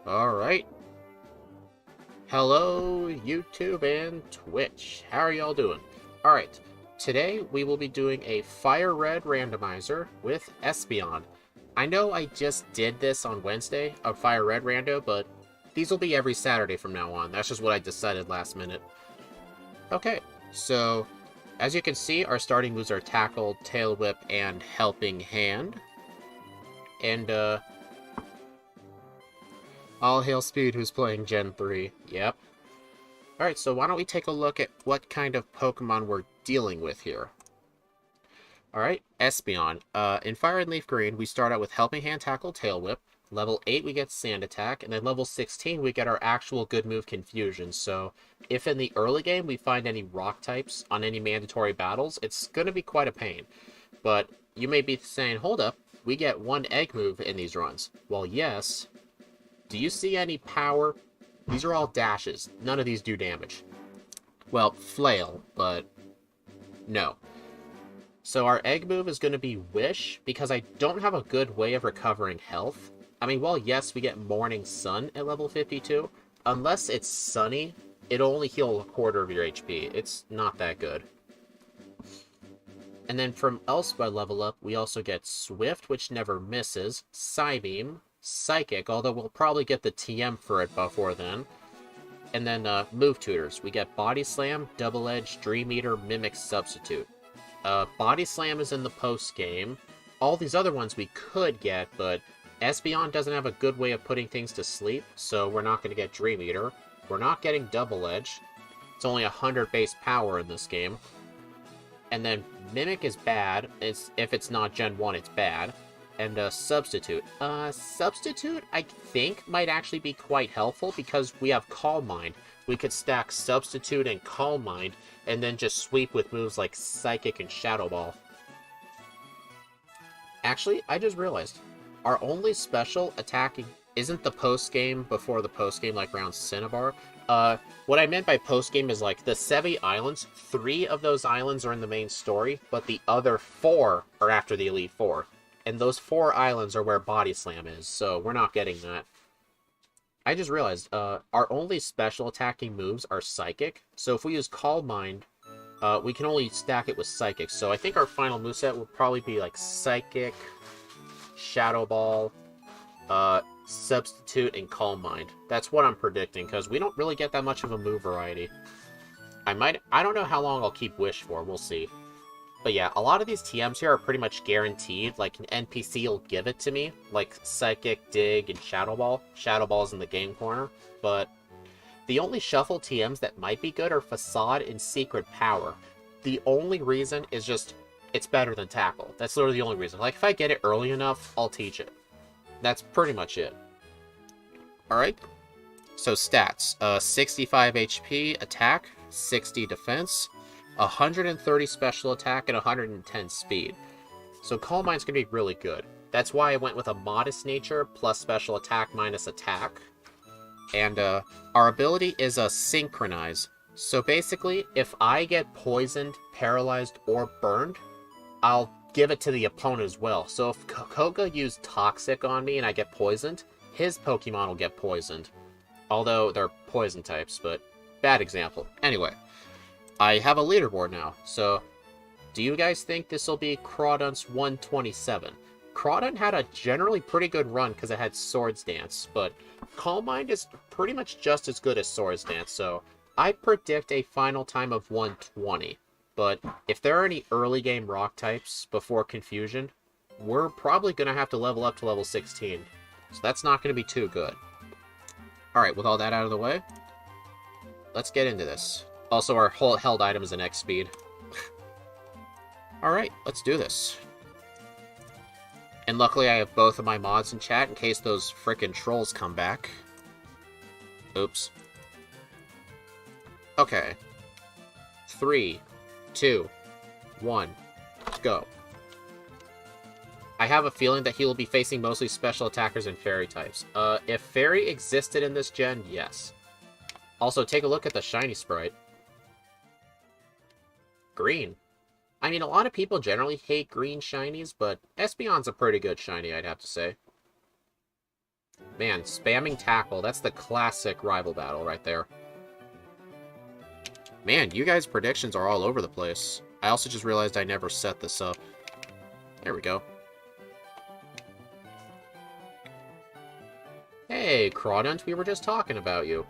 Alright. Hello, YouTube and Twitch. How are y'all doing? Alright, today we will be doing a Firered Randomizer with Espeon. I know I just did this on Wednesday, a Firered Rando, but these will be every Saturday from now on. That's just what I decided last minute. Okay, so as you can see, our starting moves are Tackle, Tail Whip, and Helping Hand. And, all hail Speed, who's playing Gen 3. Yep. Alright, so why don't we take a look at what kind of Pokemon we're dealing with here. Alright, Espeon. In Fire and Leaf Green, we start out with Helping Hand, Tackle, Tail Whip. Level 8, we get Sand Attack. And then level 16, we get our actual good move, Confusion. So, if in the early game we find any rock types on any mandatory battles, it's going to be quite a pain. But you may be saying, hold up, we get one egg move in these runs. Well, yes. Do you see any power? These are all dashes. None of these do damage. Well, Flail, but no. So our egg move is going to be Wish, because I don't have a good way of recovering health. I mean, well, yes, we get Morning Sun at level 52. Unless it's sunny, it'll only heal a quarter of your HP. It's not that good. And then from Elspeth level up, we also get Swift, which never misses, Psybeam, Psychic, although we'll probably get the TM for it before then. And then Move Tutors. We get Body Slam, Double Edge, Dream Eater, Mimic, Substitute. Body Slam is in the post-game. All these other ones we could get, but Espeon doesn't have a good way of putting things to sleep, so we're not going to get Dream Eater. We're not getting Double Edge. It's only 100 base power in this game. And then Mimic is bad. If it's not Gen 1, it's bad. And Substitute. Substitute, I think, might actually be quite helpful because we have Calm Mind. We could stack Substitute and Calm Mind, and then just sweep with moves like Psychic and Shadow Ball. Actually, I just realized, our only special attacking isn't the post-game before the post-game, like around Cinnabar. What I meant by post-game is like the Sevi Islands, 3 of those islands are in the main story, but the other 4 are after the Elite Four. And those 4 islands are where Body Slam is, so we're not getting that. I just realized, our only special attacking moves are Psychic, so if we use Calm Mind, we can only stack it with Psychic. So I think our final moveset will probably be like Psychic, Shadow Ball, Substitute, and Calm Mind. That's what I'm predicting, because we don't really get that much of a move variety. I don't know how long I'll keep Wish for, we'll see. But yeah, a lot of these TMs here are pretty much guaranteed. Like, an NPC will give it to me, like Psychic, Dig, and Shadow Ball. Shadow Ball's in the game corner. But the only shuffle TMs that might be good are Facade and Secret Power. The only reason is just, it's better than Tackle. That's literally the only reason. Like, if I get it early enough, I'll teach it. That's pretty much it. Alright. So, stats. 65 HP, attack, 60 defense, 130 special attack, and 110 speed. So Calm Mind's going to be really good. That's why I went with a Modest Nature plus special attack minus attack. And our ability is a Synchronize. So basically, if I get poisoned, paralyzed, or burned, I'll give it to the opponent as well. So if Koga used Toxic on me and I get poisoned, his Pokemon will get poisoned. Although they're poison types, but bad example. Anyway. I have a leaderboard now, so do you guys think this will be Crawdunt's 127? Crawdunt had a generally pretty good run because it had Swords Dance, but Calm Mind is pretty much just as good as Swords Dance, so I predict a final time of 120. But if there are any early game rock types before Confusion, we're probably going to have to level up to level 16, so that's not going to be too good. Alright, with all that out of the way, let's get into this. Also, our whole held item is an X speed. Alright, let's do this. And luckily I have both of my mods in chat in case those frickin' trolls come back. Oops. Okay. 3, 2, 1, go. I have a feeling that he will be facing mostly special attackers and fairy types. If fairy existed in this gen, yes. Also, take a look at the shiny sprite. Green. I mean, a lot of people generally hate green shinies, but Espeon's a pretty good shiny, I'd have to say. Man, spamming tackle, that's the classic rival battle right there. Man, you guys' predictions are all over the place. I also just realized I never set this up. There we go. Hey, Crawdont, we were just talking about you.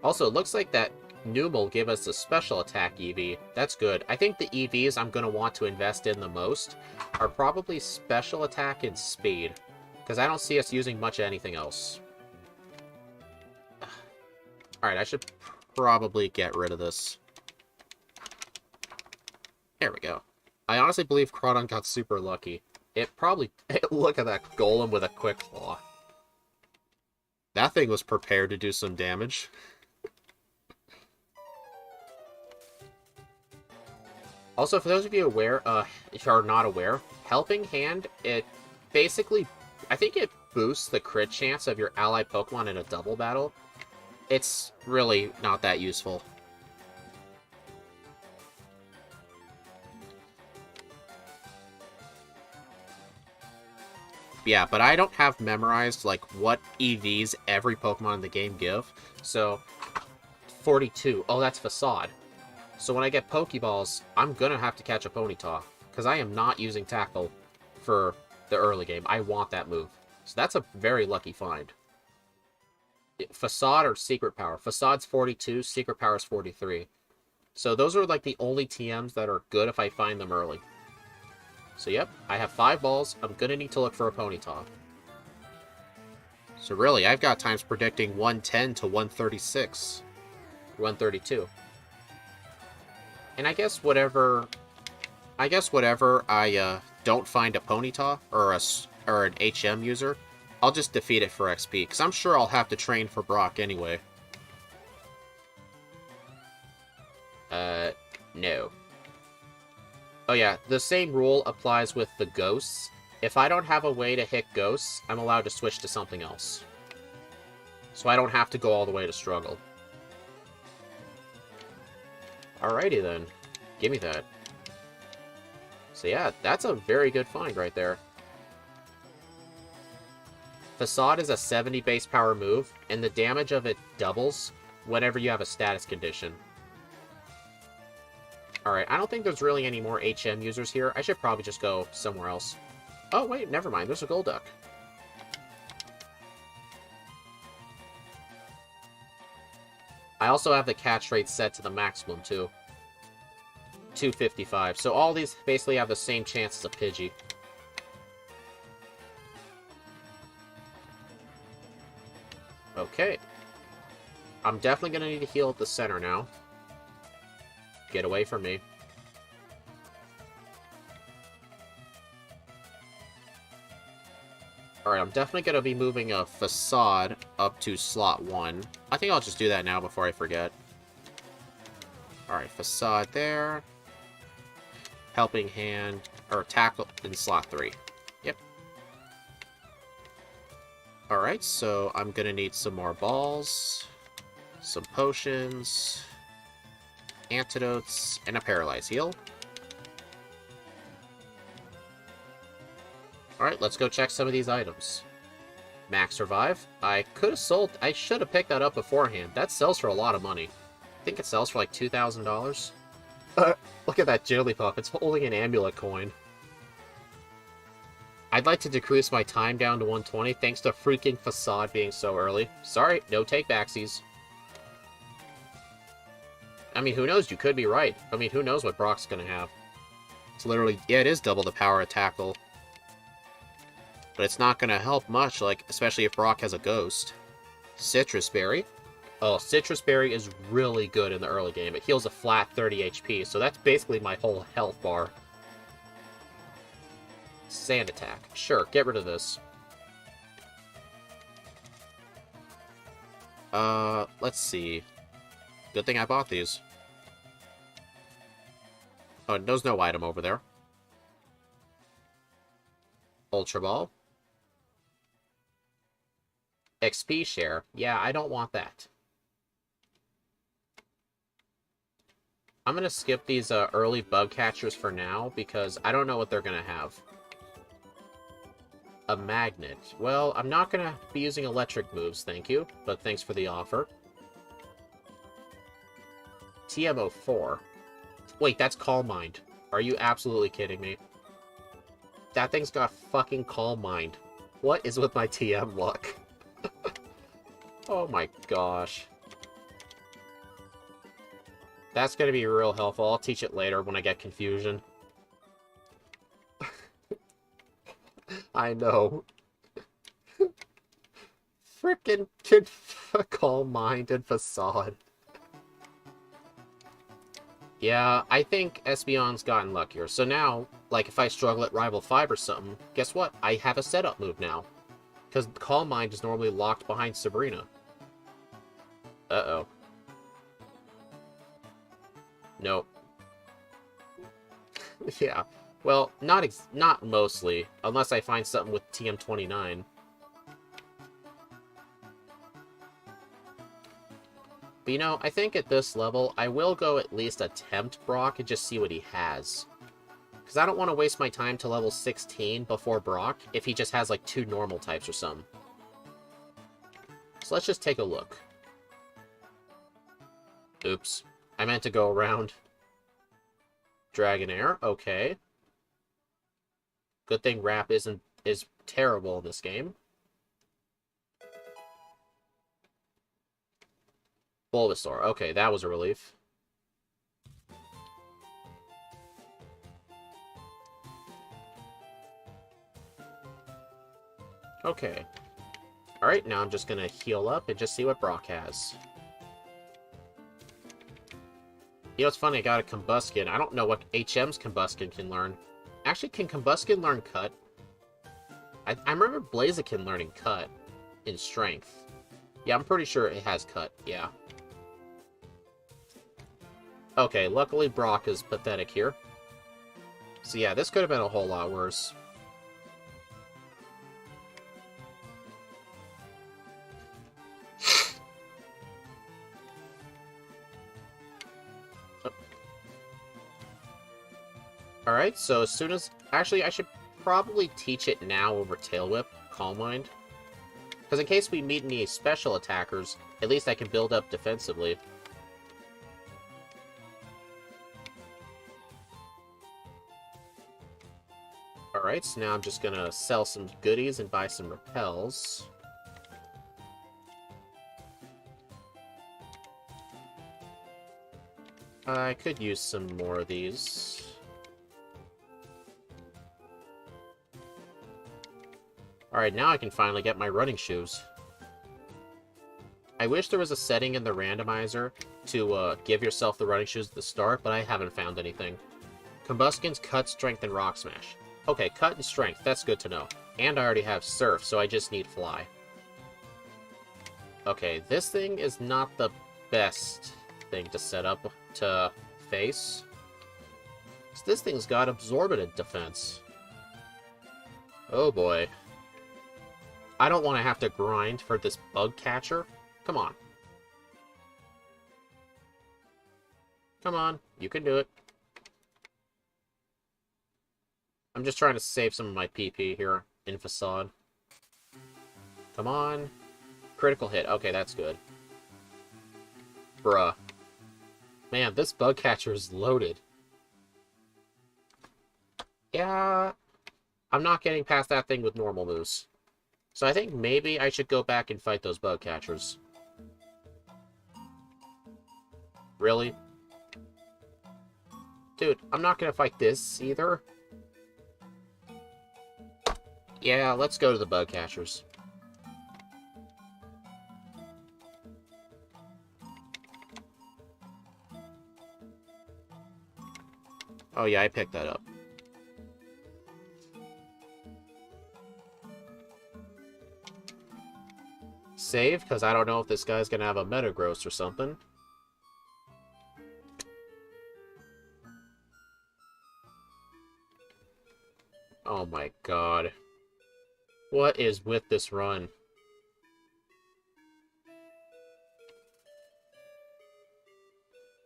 Also, it looks like that Numel gave us a special attack EV. That's good. I think the EVs I'm going to want to invest in the most are probably special attack and speed, because I don't see us using much of anything else. Alright, I should probably get rid of this. There we go. I honestly believe Crawdon got super lucky. It probably... Look at that golem with a quick claw. That thing was prepared to do some damage. Also, for those of you aware, if you are not aware, Helping Hand, it basically, I think it boosts the crit chance of your ally Pokemon in a double battle. It's really not that useful. Yeah, but I don't have memorized, like, what EVs every Pokemon in the game give. So, 42. Oh, that's Facade. So when I get Pokeballs, I'm gonna have to catch a Ponyta, because I am not using Tackle for the early game. I want that move. So that's a very lucky find. Facade or Secret Power. Facade's 42, Secret Power's 43. So those are like the only TMs that are good if I find them early. So yep, I have 5 balls. I'm gonna need to look for a Ponyta. So really, I've got times predicting 110 to 136. 132. And I guess whatever I don't find a Ponyta or an HM user, I'll just defeat it for XP, because I'm sure I'll have to train for Brock anyway. No. Oh yeah, the same rule applies with the ghosts. If I don't have a way to hit ghosts, I'm allowed to switch to something else. So I don't have to go all the way to struggle. Alrighty then. Give me that. So yeah, that's a very good find right there. Facade is a 70 base power move, and the damage of it doubles whenever you have a status condition. Alright, I don't think there's really any more HM users here. I should probably just go somewhere else. Oh wait, never mind, there's a Golduck. I also have the catch rate set to the maximum too. 255. So all these basically have the same chance as a Pidgey. Okay. I'm definitely going to need to heal at the center now. Get away from me. Alright, I'm definitely going to be moving a Facade up to slot 1. I think I'll just do that now before I forget. Alright, Facade there. Helping Hand, or Tackle in slot 3. Yep. Alright, so I'm gonna need some more balls, some potions, antidotes, and a Paralyze Heal. Alright, let's go check some of these items. Max Revive. I should have picked that up beforehand. That sells for a lot of money. I think it sells for like $2,000. Look at that Jigglypuff, it's holding an amulet coin. I'd like to decrease my time down to 120 thanks to freaking Facade being so early. Sorry, no take-backsies. I mean, who knows? You could be right. I mean, who knows what Brock's gonna have. It's literally... Yeah, it is double the power of Tackle. But it's not gonna help much, like, especially if Brock has a Ghost. Citrus Berry. Oh, Citrus Berry is really good in the early game. It heals a flat 30 HP, so that's basically my whole health bar. Sand Attack. Sure, get rid of this. Let's see. Good thing I bought these. Oh, there's no item over there. Ultra Ball. XP share. Yeah, I don't want that. I'm gonna skip these early bug catchers for now, because I don't know what they're gonna have. A magnet. Well, I'm not gonna be using electric moves, thank you, but thanks for the offer. TM04. Wait, that's Calm Mind. Are you absolutely kidding me? That thing's got fucking Calm Mind. What is with my TM luck? Oh my gosh. That's gonna be real helpful. I'll teach it later when I get confusion. I know. Frickin' Calm Mind and Facade. Yeah, I think Espeon's gotten luckier. So now, like, if I struggle at Rival 5 or something, guess what? I have a setup move now. Because Calm Mind is normally locked behind Sabrina. Uh-oh. Nope. Yeah. Well, not mostly, unless I find something with TM29. But you know, I think at this level, I will go at least attempt Brock and just see what he has. Because I don't want to waste my time to level 16 before Brock if he just has like 2 normal types or something. So let's just take a look. Oops. I meant to go around. Dragonair, okay. Good thing Rap is terrible in this game. Bulbasaur, okay, that was a relief. Okay. Alright, now I'm just gonna heal up and just see what Brock has. You know, it's funny, I got a Combuskin. I don't know what HM's Combuskin can learn. Actually, can Combuskin learn Cut? I remember Blaziken learning Cut in Strength. Yeah, I'm pretty sure it has Cut, yeah. Okay, luckily Brock is pathetic here. So yeah, this could have been a whole lot worse. Alright, so as soon as... Actually, I should probably teach it now over Tail Whip, Calm Mind. Because in case we meet any special attackers, at least I can build up defensively. Alright, so now I'm just gonna sell some goodies and buy some repels. I could use some more of these. Alright, now I can finally get my running shoes. I wish there was a setting in the randomizer to give yourself the running shoes at the start, but I haven't found anything. Combuskin's Cut, Strength, and Rock Smash. Okay, Cut and Strength, that's good to know. And I already have Surf, so I just need Fly. Okay, this thing is not the best thing to set up to face. So this thing's got Absorbent defense. Oh boy. I don't want to have to grind for this bug catcher. Come on. Come on, you can do it. I'm just trying to save some of my PP here in Facade. Come on. Critical hit. Okay, that's good. Bruh. Man, this bug catcher is loaded. Yeah. I'm not getting past that thing with normal moves. So I think maybe I should go back and fight those bug catchers. Really? Dude, I'm not gonna fight this either. Yeah, let's go to the bug catchers. Oh yeah, I picked that up. Save, because I don't know if this guy's gonna have a Metagross or something. Oh my god. What is with this run? .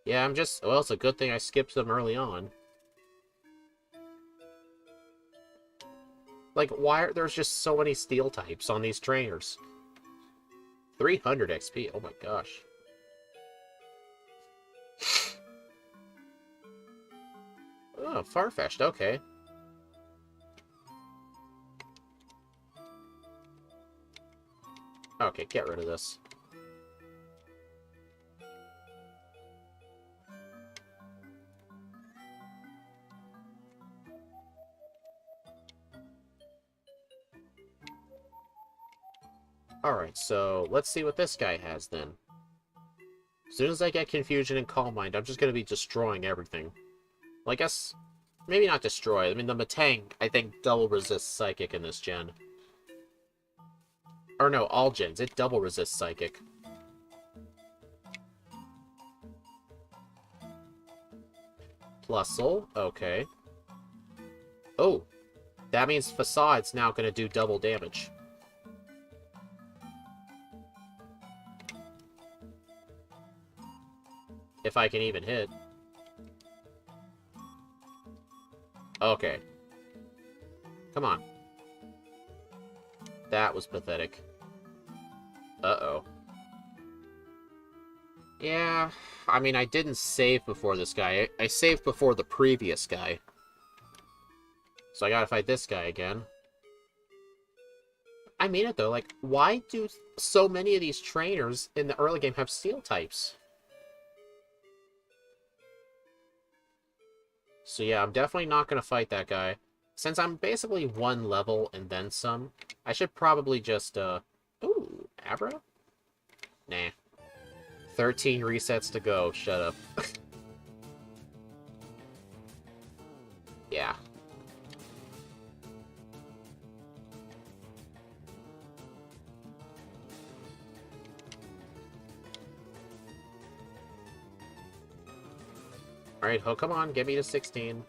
Yeah, I'm just... Well, it's a good thing I skipped them early on. Like, why are there's just so many steel types on these trainers? 300 XP, oh my gosh. Oh, Farfetch'd, okay. Okay, get rid of this. Alright, so let's see what this guy has then. As soon as I get Confusion and Calm Mind, I'm just going to be destroying everything. Well, I guess... Maybe not destroy. I mean, the Metang, I think, double resists Psychic in this gen. Or no, all gens. It double resists Psychic. Plusle, okay. Oh, that means Facade's now going to do double damage. If I can even hit. Okay. Come on. That was pathetic. Uh-oh. Yeah, I mean, I didn't save before this guy. I saved before the previous guy. So I gotta fight this guy again. I mean it, though. Like, why do so many of these trainers in the early game have steel types? So yeah, I'm definitely not gonna fight that guy. Since I'm basically one level and then some, I should probably just, Ooh, Abra? Nah. 13 resets to go. Shut up. Yeah. Alright, oh, come on. Get me to 16.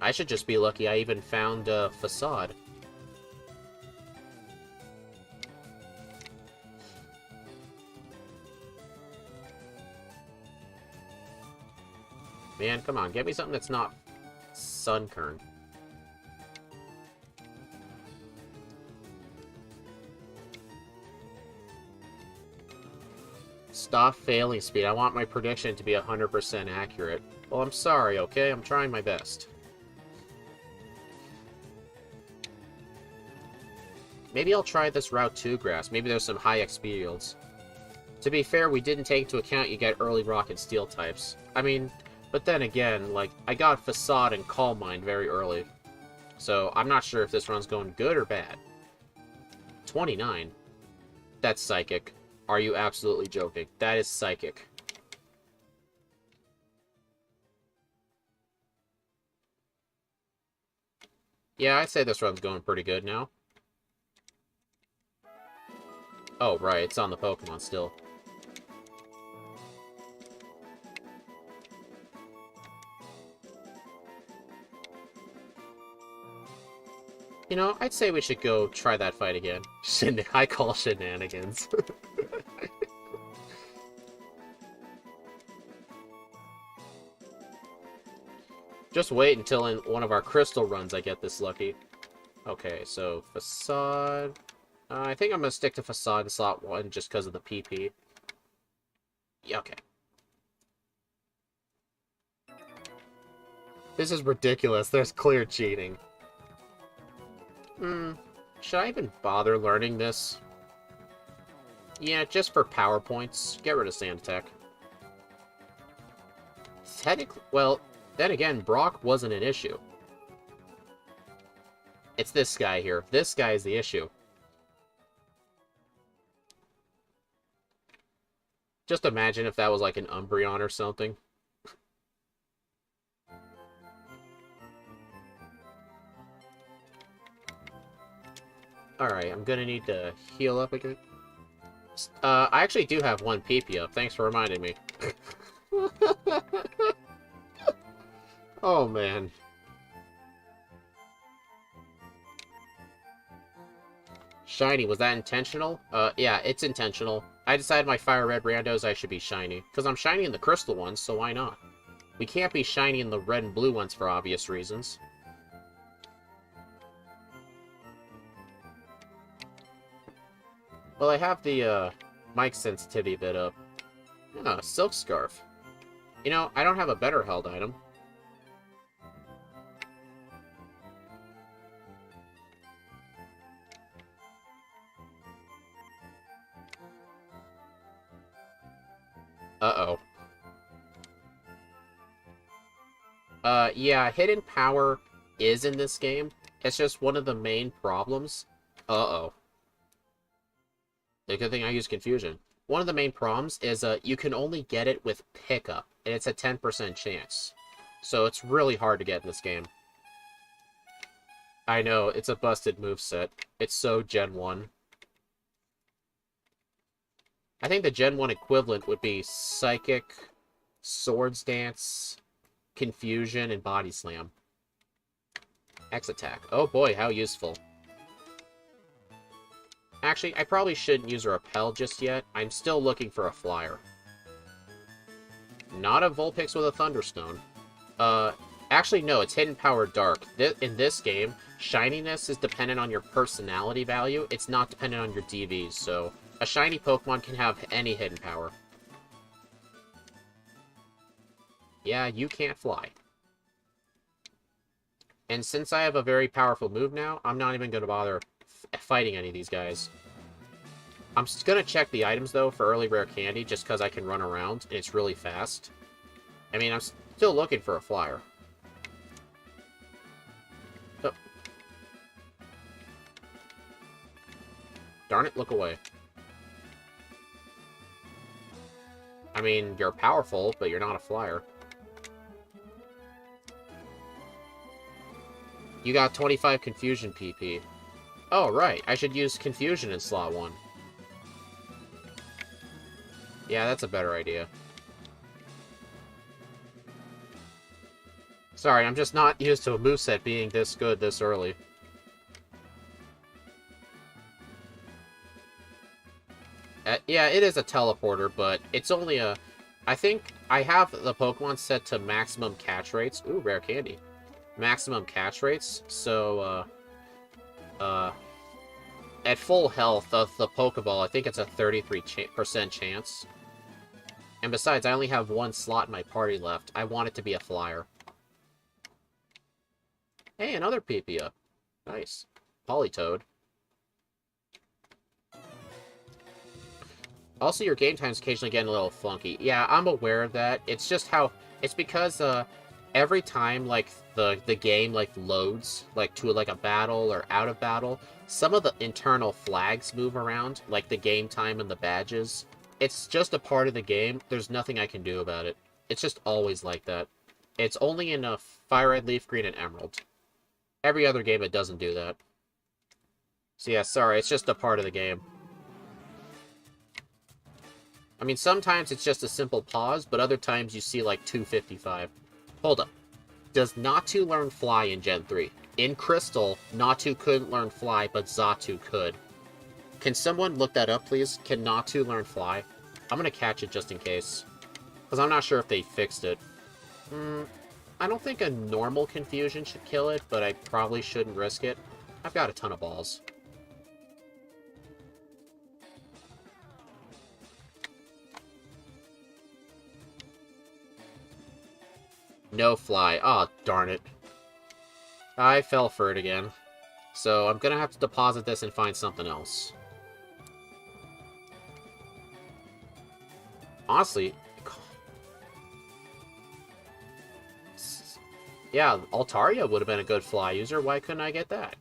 I should just be lucky I even found Facade. Man, come on. Get me something that's not Sunkern. Stop failing, Speed. I want my prediction to be 100% accurate. Well, I'm sorry, okay? I'm trying my best. Maybe I'll try this Route 2 grass. Maybe there's some high XP yields. To be fair, we didn't take into account you get early rock and steel types. I mean, but then again, like, I got Facade and Calm Mind very early. So, I'm not sure if this run's going good or bad. 29? That's Psychic. Are you absolutely joking? That is Psychic. Yeah, I'd say this run's going pretty good now. Oh, right, it's on the Pokemon still. You know, I'd say we should go try that fight again. I call shenanigans. Just wait until in one of our crystal runs I get this lucky. Okay, so Facade... I think I'm going to stick to Facade in slot 1 just because of the PP. Yeah, okay. This is ridiculous. There's clear cheating. Should I even bother learning this? Yeah, just for PowerPoints. Get rid of Sand Attack. Technically, well, then again, Brock wasn't an issue. It's this guy here. This guy is the issue. Just imagine if that was like an Umbreon or something. Alright, I'm gonna need to heal up again. I actually do have one PP up. Thanks for reminding me. Oh, man. Shiny, was that intentional? Yeah, it's intentional. I decided my Fire-Red randos I should be shiny. Because I'm shiny in the crystal ones, so why not? We can't be shiny in the red and blue ones for obvious reasons. Well, I have the, mic sensitivity bit up. Yeah, Silk Scarf. You know, I don't have a better held item. Uh-oh. Yeah, hidden power is in this game. It's just one of the main problems. Uh-oh. The good thing I use confusion. One of the main problems is you can only get it with pickup, and it's a 10% chance. So it's really hard to get in this game. I know, it's a busted moveset. It's so Gen 1. I think the Gen 1 equivalent would be Psychic, Swords Dance, Confusion, and Body Slam. X Attack. Oh boy, how useful. Actually, I probably shouldn't use a Repel just yet. I'm still looking for a Flyer. Not a Vulpix with a Thunderstone. Actually, no, it's Hidden Power Dark. In this game, Shininess is dependent on your personality value. It's not dependent on your DVs, so a shiny Pokemon can have any hidden power. Yeah, you can't fly. And since I have a very powerful move now, I'm not even going to bother fighting any of these guys. I'm going to check the items, though, for early rare candy, just because I can run around, and it's really fast. I mean, I'm still looking for a Flyer. Oh. Darn it, look away. I mean, you're powerful, but you're not a Flyer. You got 25 Confusion PP. Oh, right. I should use Confusion in slot 1. Yeah, that's a better idea. Sorry, I'm just not used to a moveset being this good this early. Yeah, it is a teleporter, but it's only a... I think I have the Pokemon set to maximum catch rates. Ooh, rare candy. Maximum catch rates, so, at full health of the Pokeball, I think it's a 33% chance. And besides, I only have one slot in my party left. I want it to be a Flyer. Hey, another PP up. Nice. Politoed. Also, your game time's occasionally getting a little funky. Yeah, I'm aware of that. It's just how... It's because, every time, like, the game, like, loads, like, to, like, a battle or out of battle, some of the internal flags move around, like the game time and the badges. It's just a part of the game. There's nothing I can do about it. It's just always like that. It's only in Fire-Red, Leaf Green, and Emerald. Every other game, it doesn't do that. So yeah, sorry, it's just a part of the game. I mean, sometimes it's just a simple pause, but other times you see, like, 255. Hold up. Does Natu learn Fly in Gen 3? In Crystal, Natu couldn't learn Fly, but Xatu could. Can someone look that up, please? Can Natu learn Fly? I'm gonna catch it just in case. Because I'm not sure if they fixed it. I don't think a normal Confusion should kill it, but I probably shouldn't risk it. I've got a ton of balls. No Fly. Aw, oh, darn it. I fell for it again. So I'm gonna have to deposit this and find something else. Honestly... Yeah, Altaria would have been a good Fly user. Why couldn't I get that?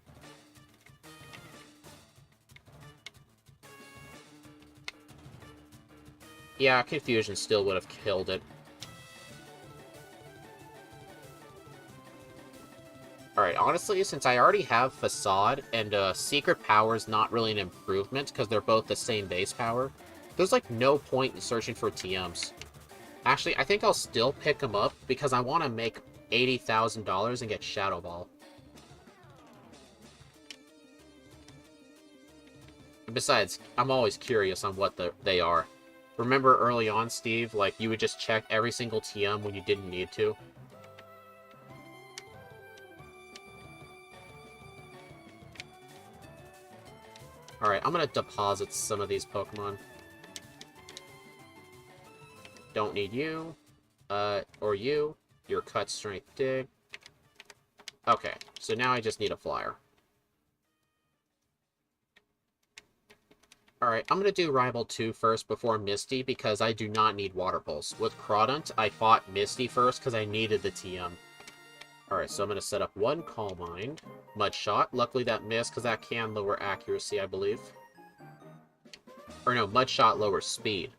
Yeah, Confusion still would have killed it. Alright, honestly, since I already have Facade, and Secret Power is not really an improvement, because they're both the same base power, there's, like, no point in searching for TMs. Actually, I think I'll still pick them up, because I want to make $80,000 and get Shadow Ball. And besides, I'm always curious on what they are. Remember early on, Steve, like, you would just check every single TM when you didn't need to? Alright, I'm gonna deposit some of these Pokemon. Don't need you. Or you. Your cut strength dig. Okay, so now I just need a flyer. Alright, I'm gonna do Rival 2 first before Misty, because I do not need Water Pulse. With Crawdaunt, I fought Misty first because I needed the TM. Alright, so I'm gonna set up one Calm Mind. Mud Shot. Luckily that missed, because that can lower accuracy, I believe. Or no, Mud Shot lowers speed.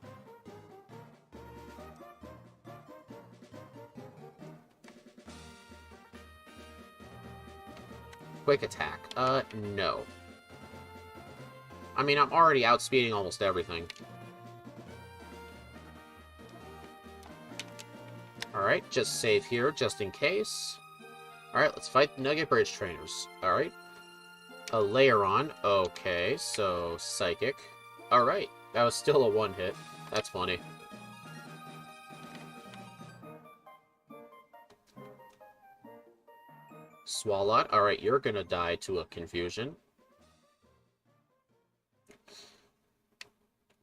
Quick Attack. No. I mean, I'm already outspeeding almost everything. Alright, just save here, just in case. Alright, let's fight the Nugget Bridge Trainers. Alright. A Layeron. Okay, so Psychic. Alright, that was still a one-hit. That's funny. Swalot. Alright, you're gonna die to a Confusion.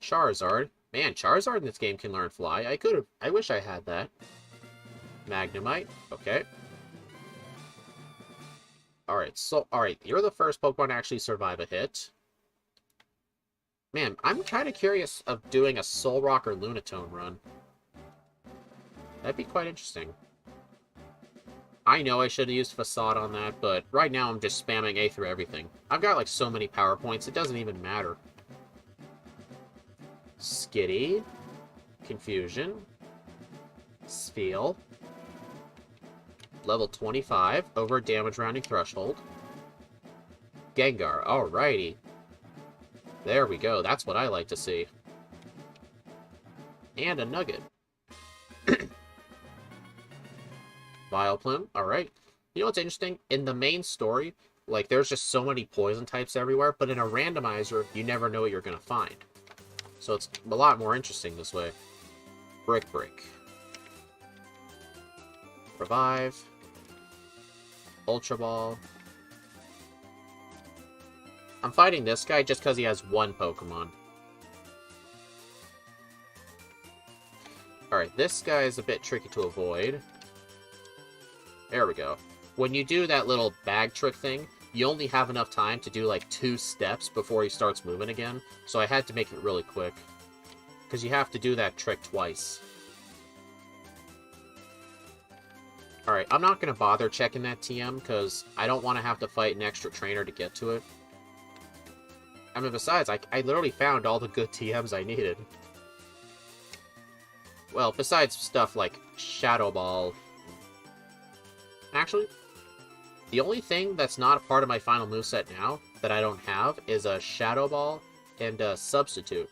Charizard. Man, Charizard in this game can learn Fly. I wish I had that. Magnemite. Okay. Alright, you're the first Pokemon to actually survive a hit. Man, I'm kind of curious of doing a Solrock or Lunatone run. That'd be quite interesting. I know I should have used Facade on that, but right now I'm just spamming A through everything. I've got like so many power points, it doesn't even matter. Skitty. Confusion. Spheal. Level 25, over damage rounding threshold. Gengar, alrighty. There we go, that's what I like to see. And a Nugget. Vileplume, alright. You know what's interesting? In the main story, like, there's just so many poison types everywhere, but in a randomizer, you never know what you're gonna find. So it's a lot more interesting this way. Brick. Revive. Ultra Ball. I'm fighting this guy just because he has one Pokemon. Alright, this guy is a bit tricky to avoid. There we go. When you do that little bag trick thing, you only have enough time to do like 2 steps before he starts moving again. So I had to make it really quick. Because you have to do that trick twice. Alright, I'm not going to bother checking that TM, because I don't want to have to fight an extra trainer to get to it. I mean, besides, I literally found all the good TMs I needed. Well, besides stuff like Shadow Ball. Actually, the only thing that's not a part of my final moveset now, that I don't have, is a Shadow Ball and a Substitute.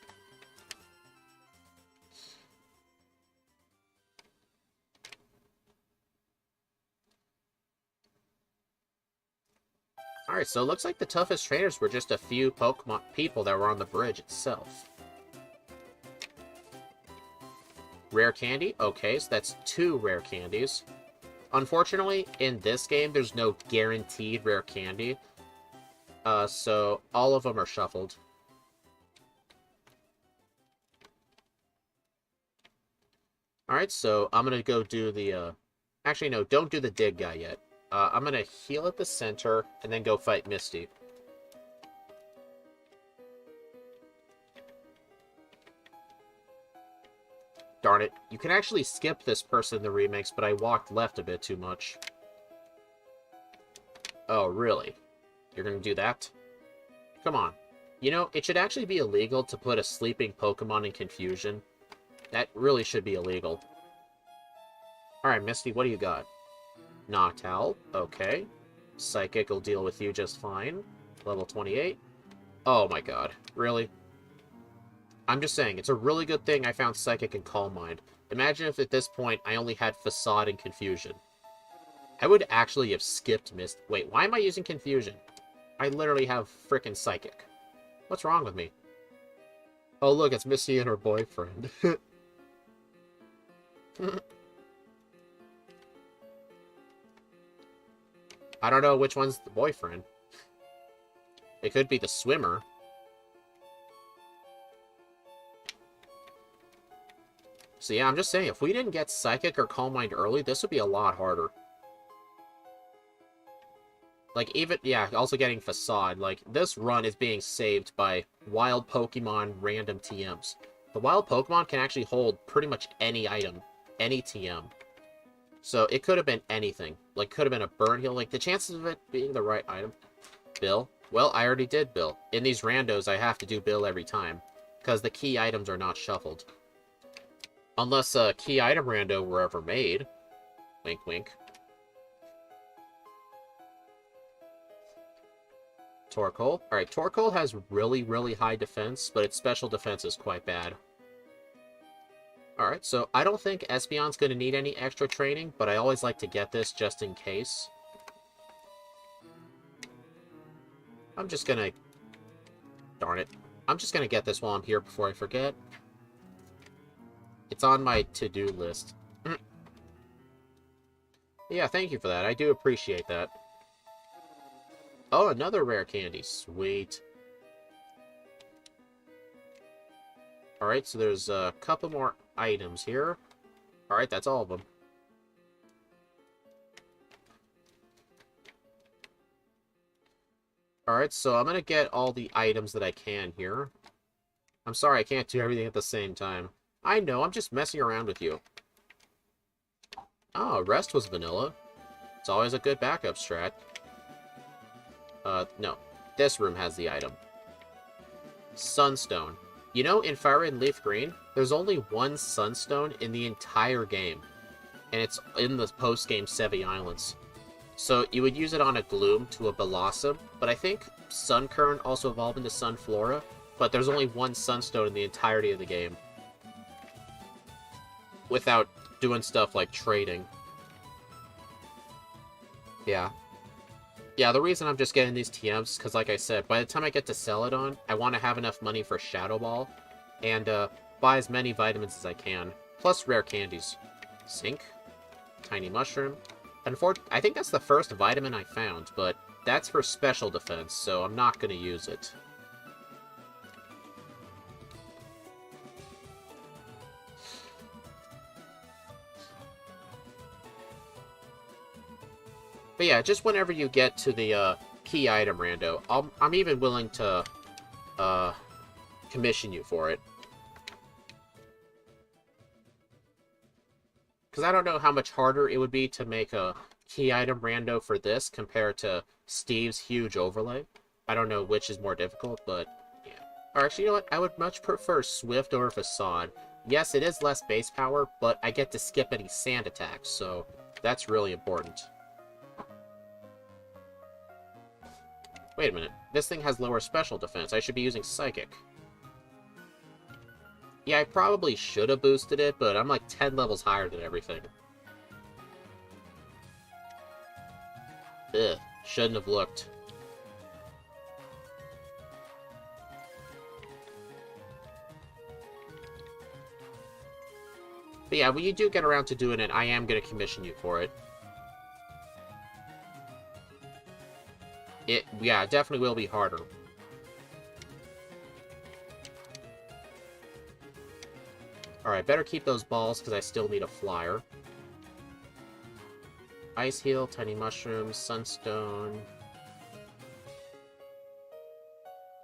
Alright, so it looks like the toughest trainers were just a few Pokemon people that were on the bridge itself. Rare candy? Okay, so that's 2 rare candies. Unfortunately, in this game, there's no guaranteed rare candy. So all of them are shuffled. Alright, so I'm gonna go do the, Actually, no, don't do the dig guy yet. I'm gonna heal at the center, and then go fight Misty. Darn it. You can actually skip this person in the remakes, but I walked left a bit too much. Oh, really? You're gonna do that? Come on. You know, it should actually be illegal to put a sleeping Pokemon in Confusion. That really should be illegal. Alright, Misty, what do you got? Noctowl, okay. Psychic will deal with you just fine. Level 28. Oh my god, really? I'm just saying, it's a really good thing I found Psychic and Calm Mind. Imagine if at this point I only had Facade and Confusion. I would actually have skipped Mist. Wait, why am I using Confusion? I literally have frickin' Psychic. What's wrong with me? Oh, look, it's Missy and her boyfriend. I don't know which one's the boyfriend. It could be the swimmer. So yeah, I'm just saying, if we didn't get Psychic or Calm Mind early, this would be a lot harder. Like, even, yeah, also getting Facade. Like, this run is being saved by wild Pokemon random TMs. The wild Pokemon can actually hold pretty much any item, any TM. So, it could have been anything. Like, could have been a Burn Heal. Like, the chances of it being the right item. Bill? Well, I already did Bill. In these randos, I have to do Bill every time. Because the key items are not shuffled. Unless a key item rando were ever made. Wink, wink. Torkoal. Alright, Torkoal has really, really high defense, but its special defense is quite bad. Alright, so I don't think Espeon's going to need any extra training, but I always like to get this just in case. I'm just going to... Darn it. I'm just going to get this while I'm here before I forget. It's on my to-do list. Yeah, thank you for that. I do appreciate that. Oh, another rare candy. Sweet. Alright, so there's a couple more items here. Alright, that's all of them. Alright, so I'm gonna get all the items that I can here. I'm sorry I can't do everything at the same time. I know, I'm just messing around with you. Oh, rest was vanilla. It's always a good backup strat. No. This room has the item. Sunstone. You know, in Firered and Leaf Green, there's only one Sunstone in the entire game. And it's in the post-game Sevi Islands. So you would use it on a Gloom to a Blossom, but I think Sunkern also evolved into Sunflora, but there's only one Sunstone in the entirety of the game. Without doing stuff like trading. Yeah. Yeah, the reason I'm just getting these TMs is because, like I said, by the time I get to Celadon, I want to have enough money for Shadow Ball, and buy as many vitamins as I can, plus rare candies. Zinc, Tiny Mushroom. Unfortunately, I think that's the first vitamin I found, but that's for special defense, so I'm not going to use it. But yeah, just whenever you get to the key item rando, I'm even willing to commission you for it. Because I don't know how much harder it would be to make a key item rando for this compared to Steve's huge overlay. I don't know which is more difficult, but yeah. Or actually, you know what? I would much prefer Swift over Facade. Yes, it is less base power, but I get to skip any sand attacks, so that's really important. Wait a minute. This thing has lower special defense. I should be using Psychic. Yeah, I probably should have boosted it, but I'm like 10 levels higher than everything. Ugh. Shouldn't have looked. But yeah, when you do get around to doing it, I am going to commission you for it. Yeah, it definitely will be harder. Alright, better keep those balls, because I still need a flyer. Ice Heal, Tiny Mushrooms, Sunstone.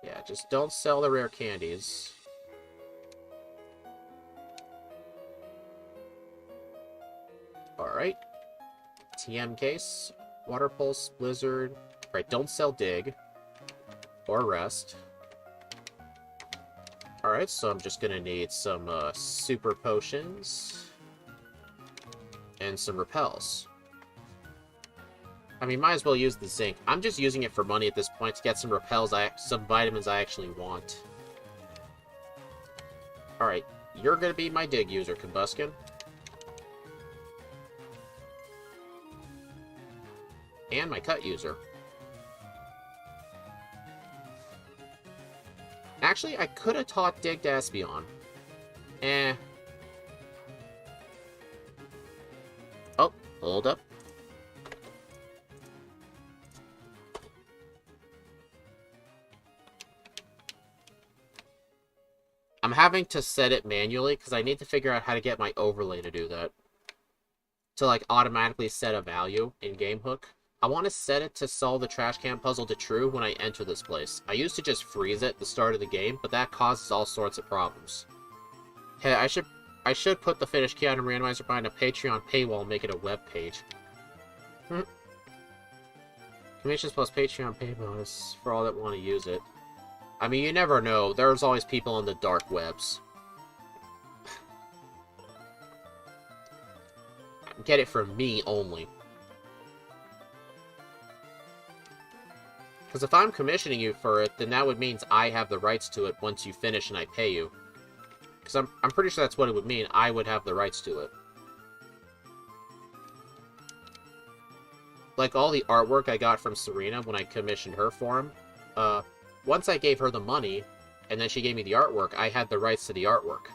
Yeah, just don't sell the rare candies. Alright. TM case. Water Pulse, Blizzard. Alright, don't sell Dig. Or Rest. Alright, so I'm just gonna need some Super Potions. And some Repels. I mean, might as well use the Zinc. I'm just using it for money at this point to get some Repels, some vitamins I actually want. Alright, you're gonna be my Dig user, Combustion. And my Cut user. Actually, I could have taught Dig to Espeon. Eh. Oh, hold up. I'm having to set it manually because I need to figure out how to get my overlay to do that. To, like, automatically set a value in GameHook. I want to set it to solve the trash can puzzle to true when I enter this place. I used to just freeze it at the start of the game, but that causes all sorts of problems. Hey, I should put the finished key item randomizer behind a Patreon paywall and make it a web page. Commissions plus Patreon pay bonus for all that want to use it. I mean, you never know. There's always people on the dark webs. Get it from me only. Because if I'm commissioning you for it, then that would mean I have the rights to it once you finish and I pay you. Because I'm pretty sure that's what it would mean. I would have the rights to it. Like all the artwork I got from Serena when I commissioned her for him, once I gave her the money, and then she gave me the artwork, I had the rights to the artwork.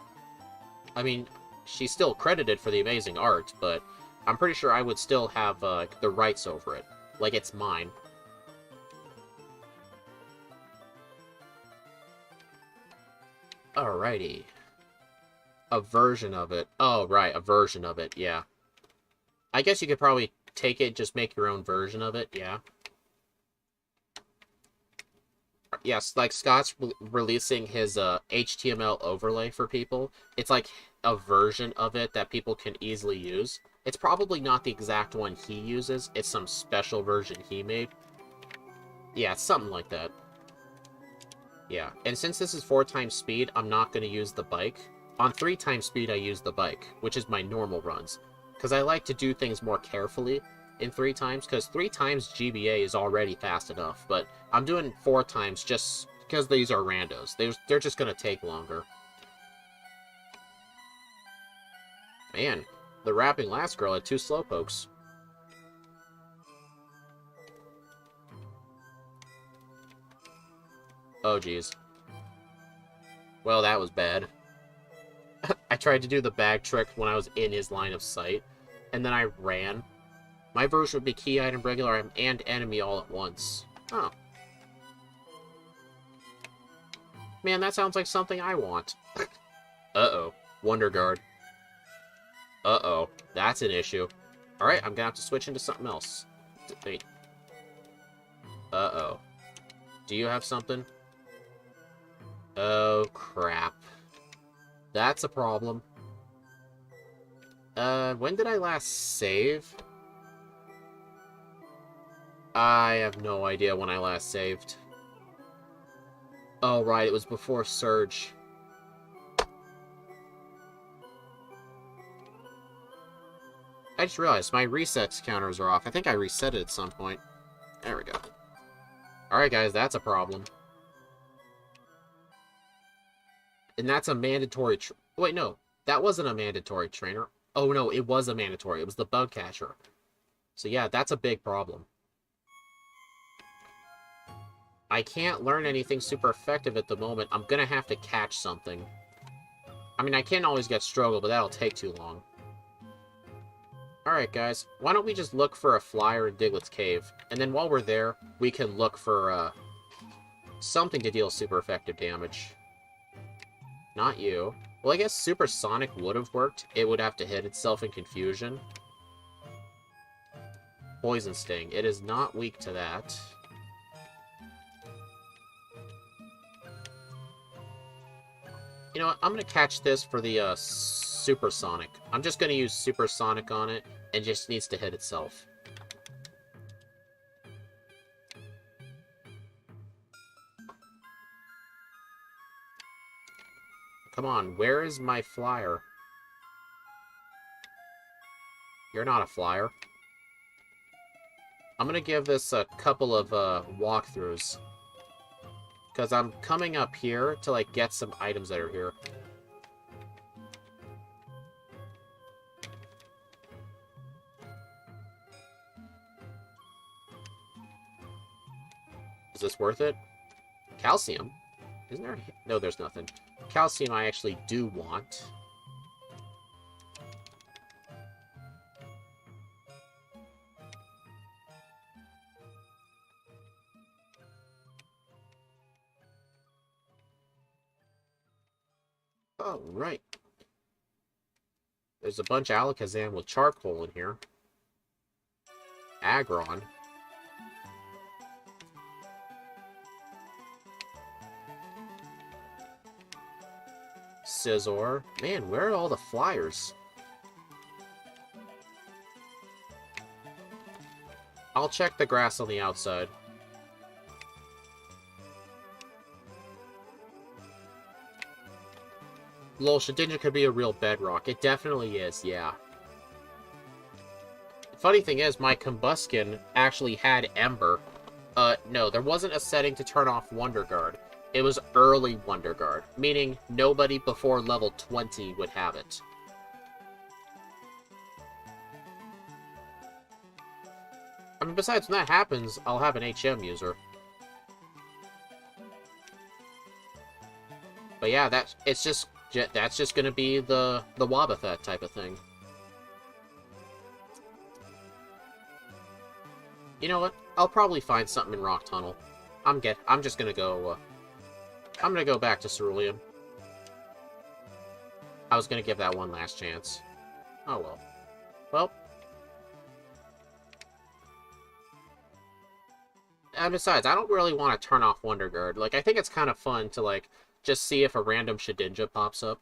I mean, she's still credited for the amazing art, but I'm pretty sure I would still have the rights over it. Like, it's mine. Alrighty. A version of it. Oh, right, a version of it, yeah. I guess you could probably take it, just make your own version of it, yeah. Yes, like Scott's releasing his HTML overlay for people. It's like a version of it that people can easily use. It's probably not the exact one he uses. It's some special version he made. Yeah, it's something like that. Yeah, and since this is 4 times speed, I'm not going to use the bike. On 3 times speed, I use the bike, which is my normal runs. Because I like to do things more carefully in 3 times, because 3 times GBA is already fast enough, but I'm doing 4 times just because these are randos. They're just going to take longer. Man, the rapping last girl had 2 slowpokes. Oh, geez. Well, that was bad. I tried to do the bag trick when I was in his line of sight, and then I ran. My version would be key item, regular item, and enemy all at once. Oh. Man, that sounds like something I want. Uh-oh. Wonder Guard. Uh-oh. That's an issue. Alright, I'm gonna have to switch into something else. Wait. Uh-oh. Do you have something? Oh, crap. That's a problem. When did I last save? I have no idea when I last saved. Oh, right, it was before Surge. I just realized my resets counters are off. I think I reset it at some point. There we go. Alright, guys, that's a problem. And that's a mandatory... Wait, no. That wasn't a mandatory trainer. Oh, no, it was a mandatory. It was the bug catcher. So, yeah, that's a big problem. I can't learn anything super effective at the moment. I'm gonna have to catch something. I mean, I can always get struggle, but that'll take too long. Alright, guys. Why don't we just look for a flyer in Diglett's Cave? And then while we're there, we can look for, something to deal super effective damage. Not you. Well, I guess Supersonic would have worked. It would have to hit itself in confusion. Poison Sting. It is not weak to that. You know what? I'm going to catch this for the Supersonic. I'm just going to use Supersonic on it, and just needs to hit itself. Come on, where is my flyer? You're not a flyer. I'm gonna give this a couple of walkthroughs. Because I'm coming up here to, like, get some items that are here. Is this worth it? Calcium? Isn't there... No, there's nothing. Calcium I actually do want. Oh, right. There's a bunch of Alakazam with charcoal in here. Aggron. Scizor. Man, where are all the flyers? I'll check the grass on the outside. Lol, Shedinja could be a real bedrock. It definitely is, yeah. The funny thing is, my Combuskin actually had Ember. No, there wasn't a setting to turn off Wonder Guard. It was early Wonder Guard, meaning nobody before level 20 would have it. I mean, besides, when that happens, I'll have an HM user. But yeah, that's just gonna be the Wobbuffet type of thing. You know what? I'll probably find something in Rock Tunnel. I'm just gonna go. I'm gonna go back to Cerulean. I was gonna give that one last chance. Oh well. Well. And besides, I don't really want to turn off Wonder Guard. Like, I think it's kind of fun to, like, just see if a random Shedinja pops up.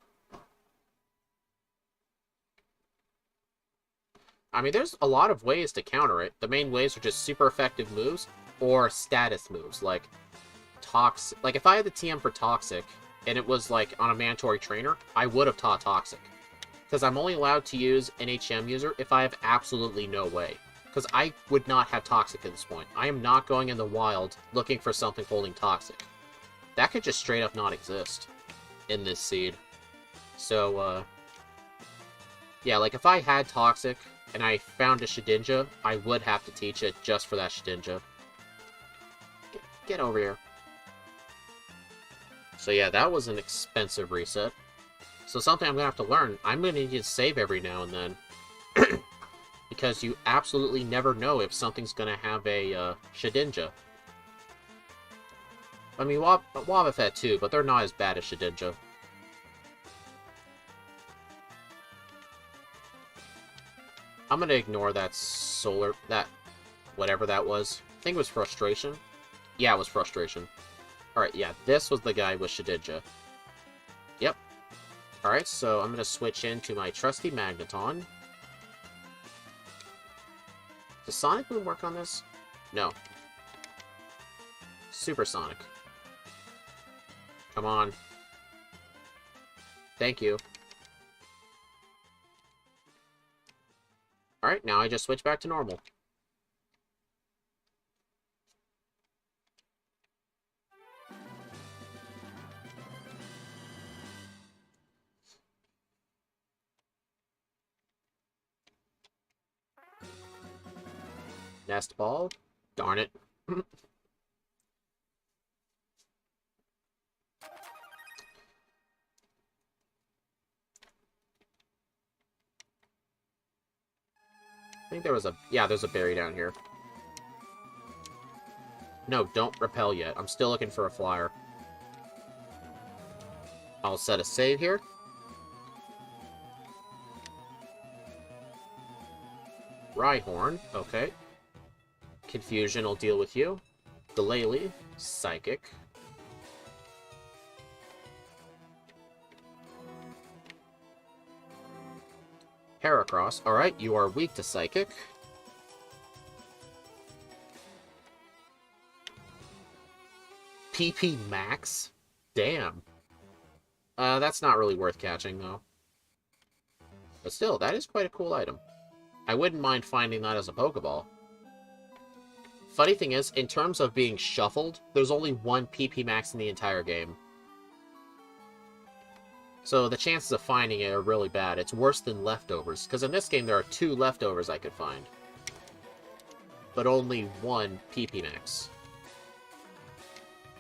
I mean, there's a lot of ways to counter it. The main ways are just super effective moves or status moves, like Toxic. Like, if I had the TM for Toxic and it was, like, on a mandatory trainer, I would have taught Toxic. Because I'm only allowed to use an HM user if I have absolutely no way. Because I would not have Toxic at this point. I am not going in the wild looking for something holding Toxic. That could just straight up not exist in this seed. So, yeah, like, if I had Toxic and I found a Shedinja, I would have to teach it just for that Shedinja. Get over here. So yeah, that was an expensive reset. So something I'm going to have to learn. I'm going to need to save every now and then. Because you absolutely never know if something's going to have a Shedinja. I mean, Wobbuffet too, but they're not as bad as Shedinja. I'm going to ignore that whatever that was. I think it was Frustration. Yeah, it was Frustration. Alright, yeah, this was the guy with Shedinja. Yep. Alright, so I'm going to switch into my trusty Magneton. Does Sonic Boom work on this? No. Supersonic. Come on. Thank you. Alright, now I just switch back to normal. Nest Ball? Darn it. I think there was a... Yeah, there's a berry down here. No, don't repel yet. I'm still looking for a flyer. I'll set a save here. Rhyhorn, okay. Confusion will deal with you. Glalie, Psychic. Heracross, alright, you are weak to Psychic. PP Max? Damn. That's not really worth catching, though. But still, that is quite a cool item. I wouldn't mind finding that as a Pokeball. Funny thing is, in terms of being shuffled, there's only one PP Max in the entire game. So the chances of finding it are really bad. It's worse than leftovers, because in this game there are 2 leftovers I could find. But only 1 PP Max.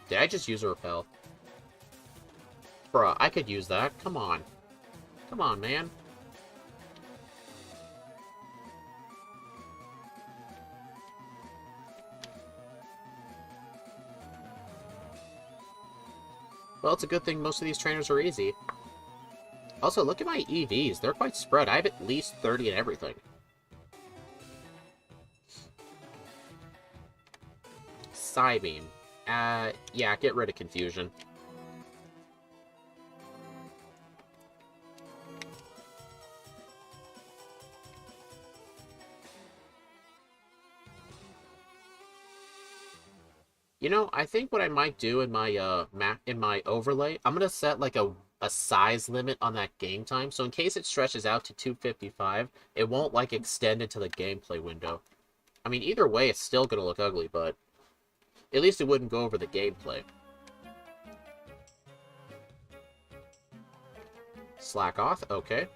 Did I just use a repel? Bruh, I could use that. Come on. Come on, man. Well, it's a good thing most of these trainers are easy. Also, look at my EVs. They're quite spread. I have at least 30 in everything. Psybeam. Yeah, get rid of confusion. You know, I think what I might do in my in my overlay, I'm gonna set like a size limit on that game time, so in case it stretches out to 255, it won't like extend into the gameplay window. I mean, either way, it's still gonna look ugly, but at least it wouldn't go over the gameplay. Slack off, okay.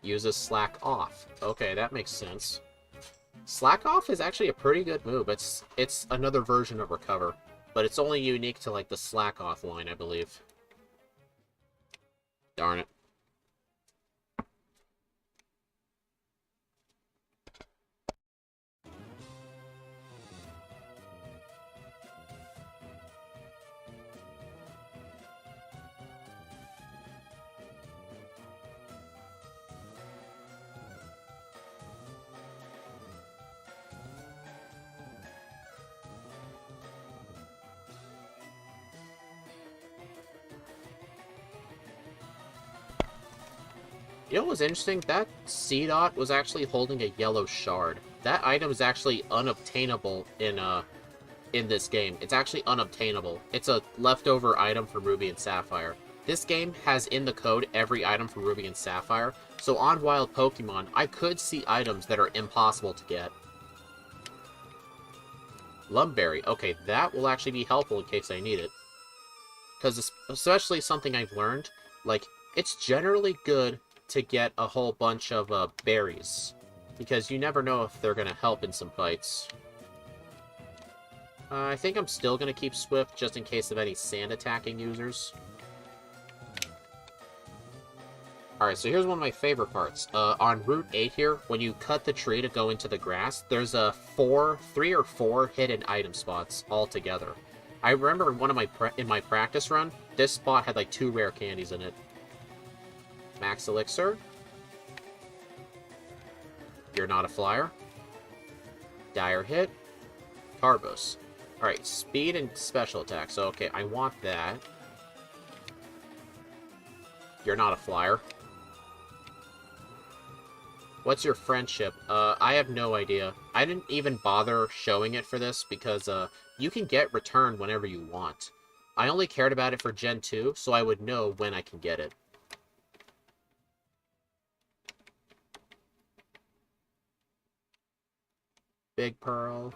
Uses slack off. Okay, that makes sense. Slack off is actually a pretty good move. It's another version of recover, but it's only unique to like the slack off line, I believe. Darn it. You know what was interesting? That C-Dot was actually holding a yellow shard. That item is actually unobtainable in this game. It's actually unobtainable. It's a leftover item from Ruby and Sapphire. This game has in the code every item from Ruby and Sapphire, so on Wild Pokemon, I could see items that are impossible to get. Lumberry. Okay, that will actually be helpful in case I need it. Because especially something I've learned, like, it's generally good to get a whole bunch of berries, because you never know if they're going to help in some fights. I think I'm still going to keep Swift just in case of any sand attacking users. Alright, so here's one of my favorite parts. On Route 8 here, when you cut the tree to go into the grass, there's 3 or 4 hidden item spots all together. I remember in my practice run, this spot had like 2 rare candies in it. Max Elixir. You're not a flyer. Dire Hit. Carbos. Alright, speed and special attacks. Okay, I want that. You're not a flyer. What's your friendship? I have no idea. I didn't even bother showing it for this because you can get return whenever you want. I only cared about it for Gen 2, so I would know when I can get it. Big Pearl.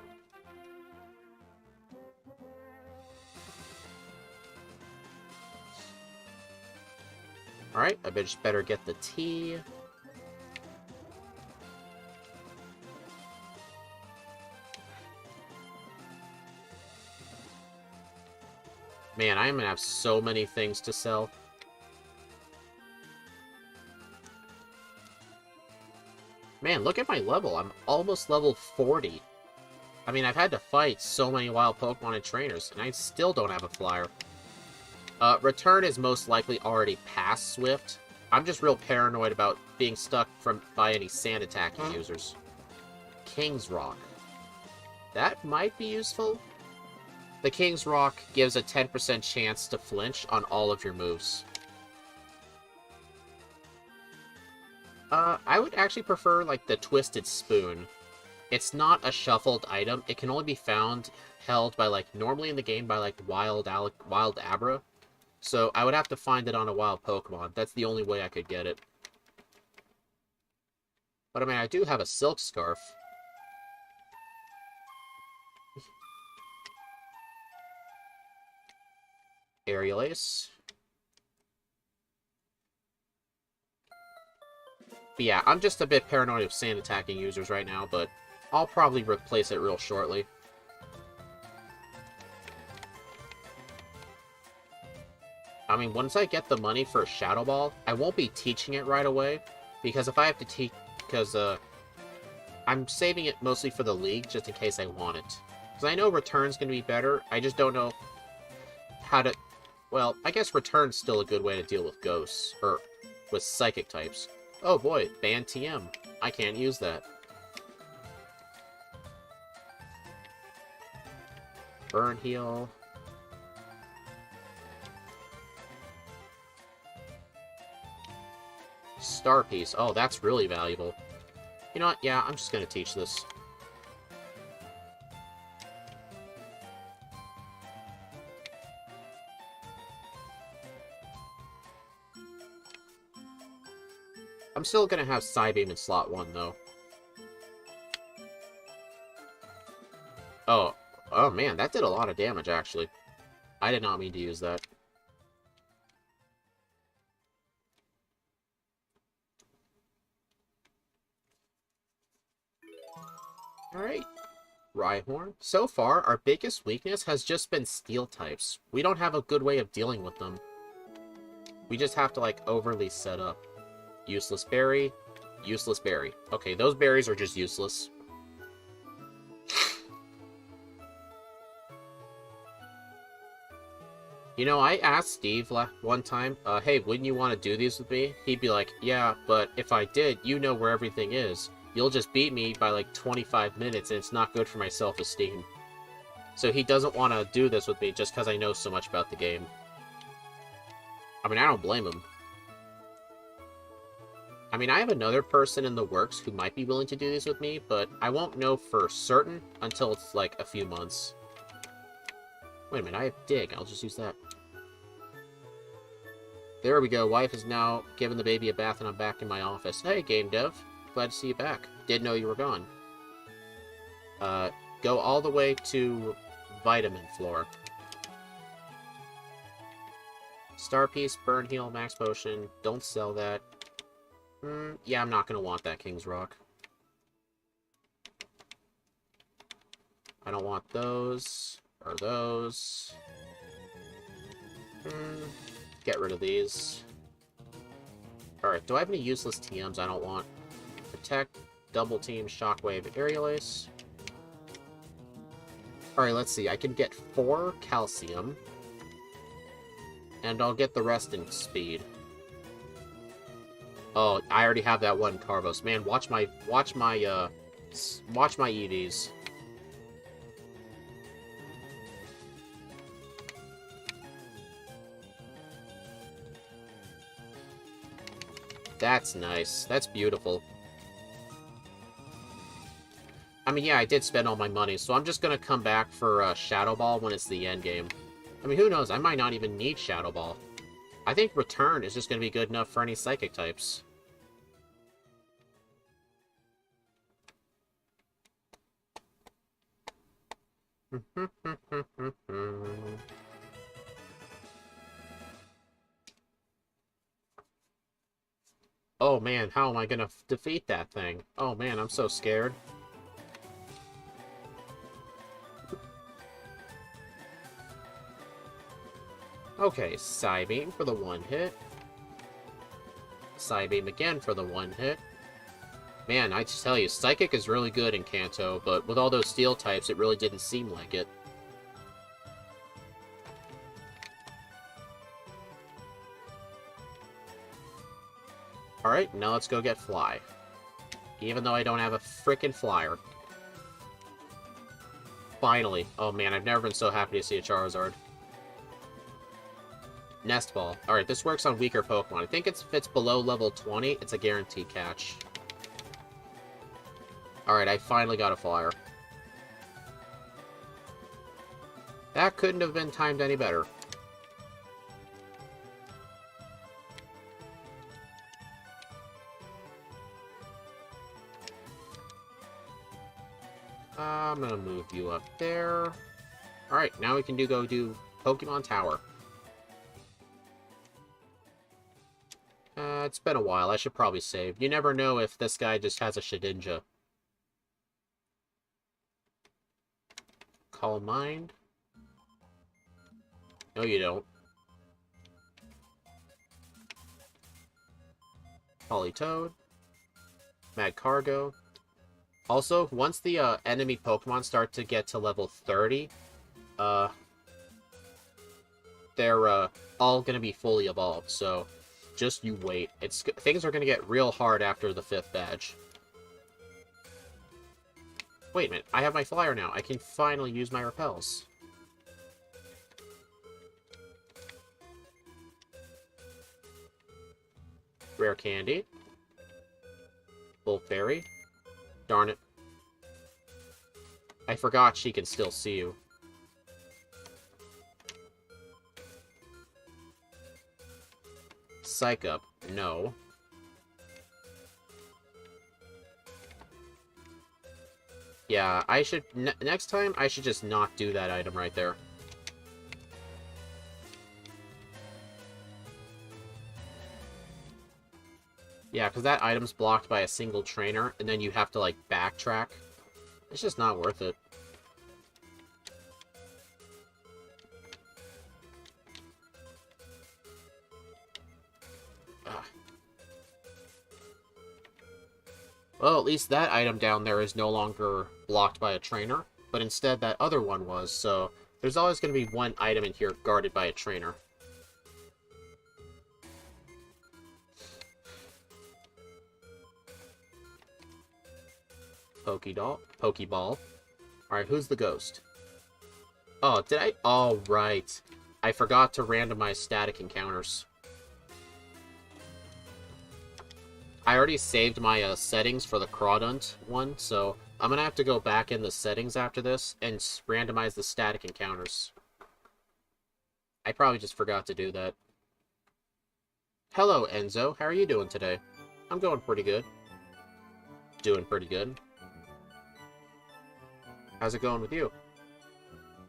Alright, I just better get the tea. Man, I'm gonna have so many things to sell. Man, look at my level. I'm almost level 40. I mean, I've had to fight so many wild Pokemon and trainers, and I still don't have a flyer. Return is most likely already past Swift. I'm just real paranoid about being stuck by any sand attacking users. King's Rock. That might be useful. The King's Rock gives a 10% chance to flinch on all of your moves. I would actually prefer, like, the Twisted Spoon. It's not a shuffled item. It can only be held by, like, normally in the game by, like, Wild Abra. So I would have to find it on a wild Pokemon. That's the only way I could get it. But, I mean, I do have a Silk Scarf. Aerial Ace. But yeah, I'm just a bit paranoid of sand attacking users right now, but I'll probably replace it real shortly. I mean, once I get the money for a Shadow Ball, I won't be teaching it right away. Because if I have to teach... Because, I'm saving it mostly for the League, just in case I want it. Because I know Return's going to be better, I just don't know how to... Well, I guess Return's still a good way to deal with Ghosts, or with Psychic types. Oh boy, ban TM. I can't use that. Burn Heal. Star Piece. Oh, that's really valuable. You know what? Yeah, I'm just gonna teach this. I'm still gonna have Psybeam in slot 1, though. Oh. Oh, man, that did a lot of damage, actually. I did not mean to use that. Alright. Rhyhorn. So far, our biggest weakness has just been Steel types. We don't have a good way of dealing with them. We just have to, like, overly set up. Useless berry. Useless berry. Okay, those berries are just useless. You know, I asked Steve one time, hey, wouldn't you want to do these with me? He'd be like, yeah, but if I did, you know where everything is. You'll just beat me by like 25 minutes, and it's not good for my self-esteem. So he doesn't want to do this with me just because I know so much about the game. I mean, I don't blame him. I mean, I have another person in the works who might be willing to do these with me, but I won't know for certain until it's like a few months. Wait a minute, I have Dig. I'll just use that. There we go. Wife is now giving the baby a bath, and I'm back in my office. Hey, game dev. Glad to see you back. Didn't know you were gone. Go all the way to Vitamin Floor. Star Piece, Burn Heal, Max Potion. Don't sell that. Yeah, I'm not going to want that King's Rock. I don't want those. Or those. Get rid of these. Alright, do I have any useless TMs I don't want? Protect, Double Team, Shockwave, Aerial Ace. Alright, let's see. I can get 4 Calcium. And I'll get the rest in Speed. Oh, I already have that one Carvos. Man, watch my EVs. That's nice. That's beautiful. I mean, yeah, I did spend all my money, so I'm just gonna come back for Shadow Ball when it's the end game. I mean, who knows? I might not even need Shadow Ball. I think Return is just gonna be good enough for any Psychic types. Oh man, how am I gonna defeat that thing? Oh man, I'm so scared. Okay, Psybeam for the 1-hit. Psybeam again for the 1-hit. Man, I just tell you, Psychic is really good in Kanto, but with all those Steel types, it really didn't seem like it. Alright, now let's go get Fly. Even though I don't have a frickin' Flyer. Finally. Oh man, I've never been so happy to see a Charizard. Nest Ball. Alright, this works on weaker Pokemon. I think if it's below level 20, it's a guaranteed catch. Alright, I finally got a Flyer. That couldn't have been timed any better. I'm gonna move you up there. Alright, now we can go do Pokemon Tower. It's been a while. I should probably save. You never know if this guy just has a Shedinja. Calm Mind. No, you don't. Politoed. Mad Cargo. Also, once the enemy Pokemon start to get to level 30, they're all going to be fully evolved, so just you wait. Things are going to get real hard after the 5th badge. Wait a minute, I have my flyer now. I can finally use my repels. Rare Candy. Bull Fairy. Darn it. I forgot she can still see you. Psych Up. No. Yeah, I should... next time, I should just not do that item right there. Yeah, because that item's blocked by a single trainer, and then you have to, like, backtrack. It's just not worth it. Ugh. Well, at least that item down there is no longer blocked by a trainer, but instead that other one was, so there's always going to be one item in here guarded by a trainer. Pokeball. Alright, who's the ghost? Oh, did I? Oh, right. I forgot to randomize static encounters. I already saved my settings for the Crawdunt one, so I'm gonna have to go back in the settings after this and randomize the static encounters. I probably just forgot to do that. Hello, Enzo. How are you doing today? I'm going pretty good. Doing pretty good. How's it going with you?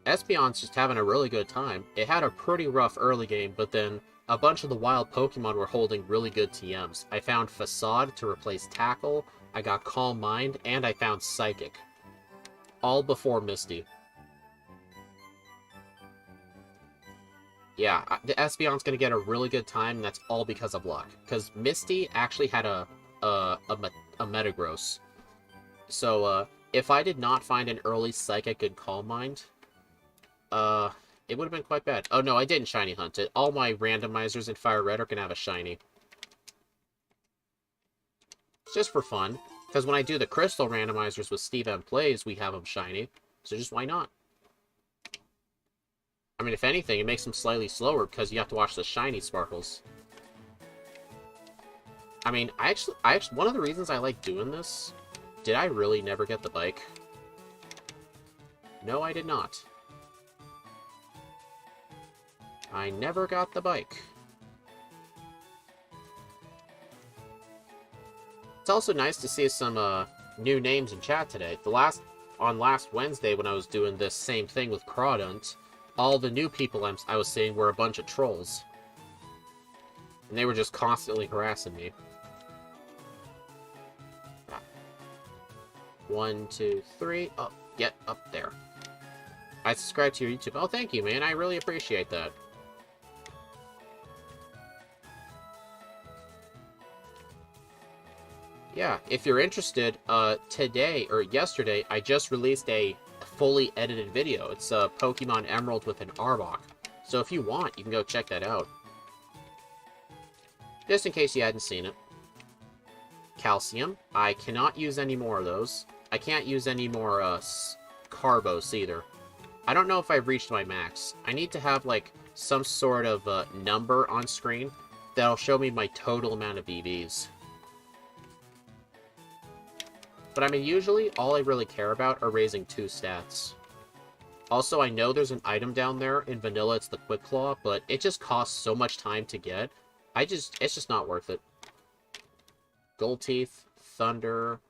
Espeon's just having a really good time. It had a pretty rough early game, but then a bunch of the wild Pokemon were holding really good TMs. I found Facade to replace Tackle, I got Calm Mind, and I found Psychic. All before Misty. Yeah, the Espeon's gonna get a really good time, and that's all because of luck. Because Misty actually had a Metagross. So, if I did not find an early Psychic and Calm Mind, it would have been quite bad. Oh no, I didn't Shiny Hunt it. All my randomizers in Firered are gonna have a Shiny. It's just for fun, because when I do the Crystal randomizers with Steve M Plays, we have them Shiny, so just why not? I mean, if anything, it makes them slightly slower, because you have to watch the Shiny Sparkles. I mean, I actually, one of the reasons I like doing this... Did I really never get the bike? No, I did not. I never got the bike. It's also nice to see some new names in chat today. On last Wednesday when I was doing this same thing with Crawdunt, all the new people I was seeing were a bunch of trolls. And they were just constantly harassing me. 1, 2, 3. Oh, get up there. I subscribe to your YouTube. Oh, thank you, man. I really appreciate that. Yeah, if you're interested, today, or yesterday, I just released a fully edited video. It's a Pokemon Emerald with an Arbok. So if you want, you can go check that out. Just in case you hadn't seen it. Calcium. I cannot use any more of those. I can't use any more, Carbos either. I don't know if I've reached my max. I need to have, like, some sort of, number on screen that'll show me my total amount of EVs. But I mean, usually, all I really care about are raising 2 stats. Also, I know there's an item down there. In vanilla, it's the Quick Claw, but it just costs so much time to get. It's just not worth it. Gold Teeth, Thunder,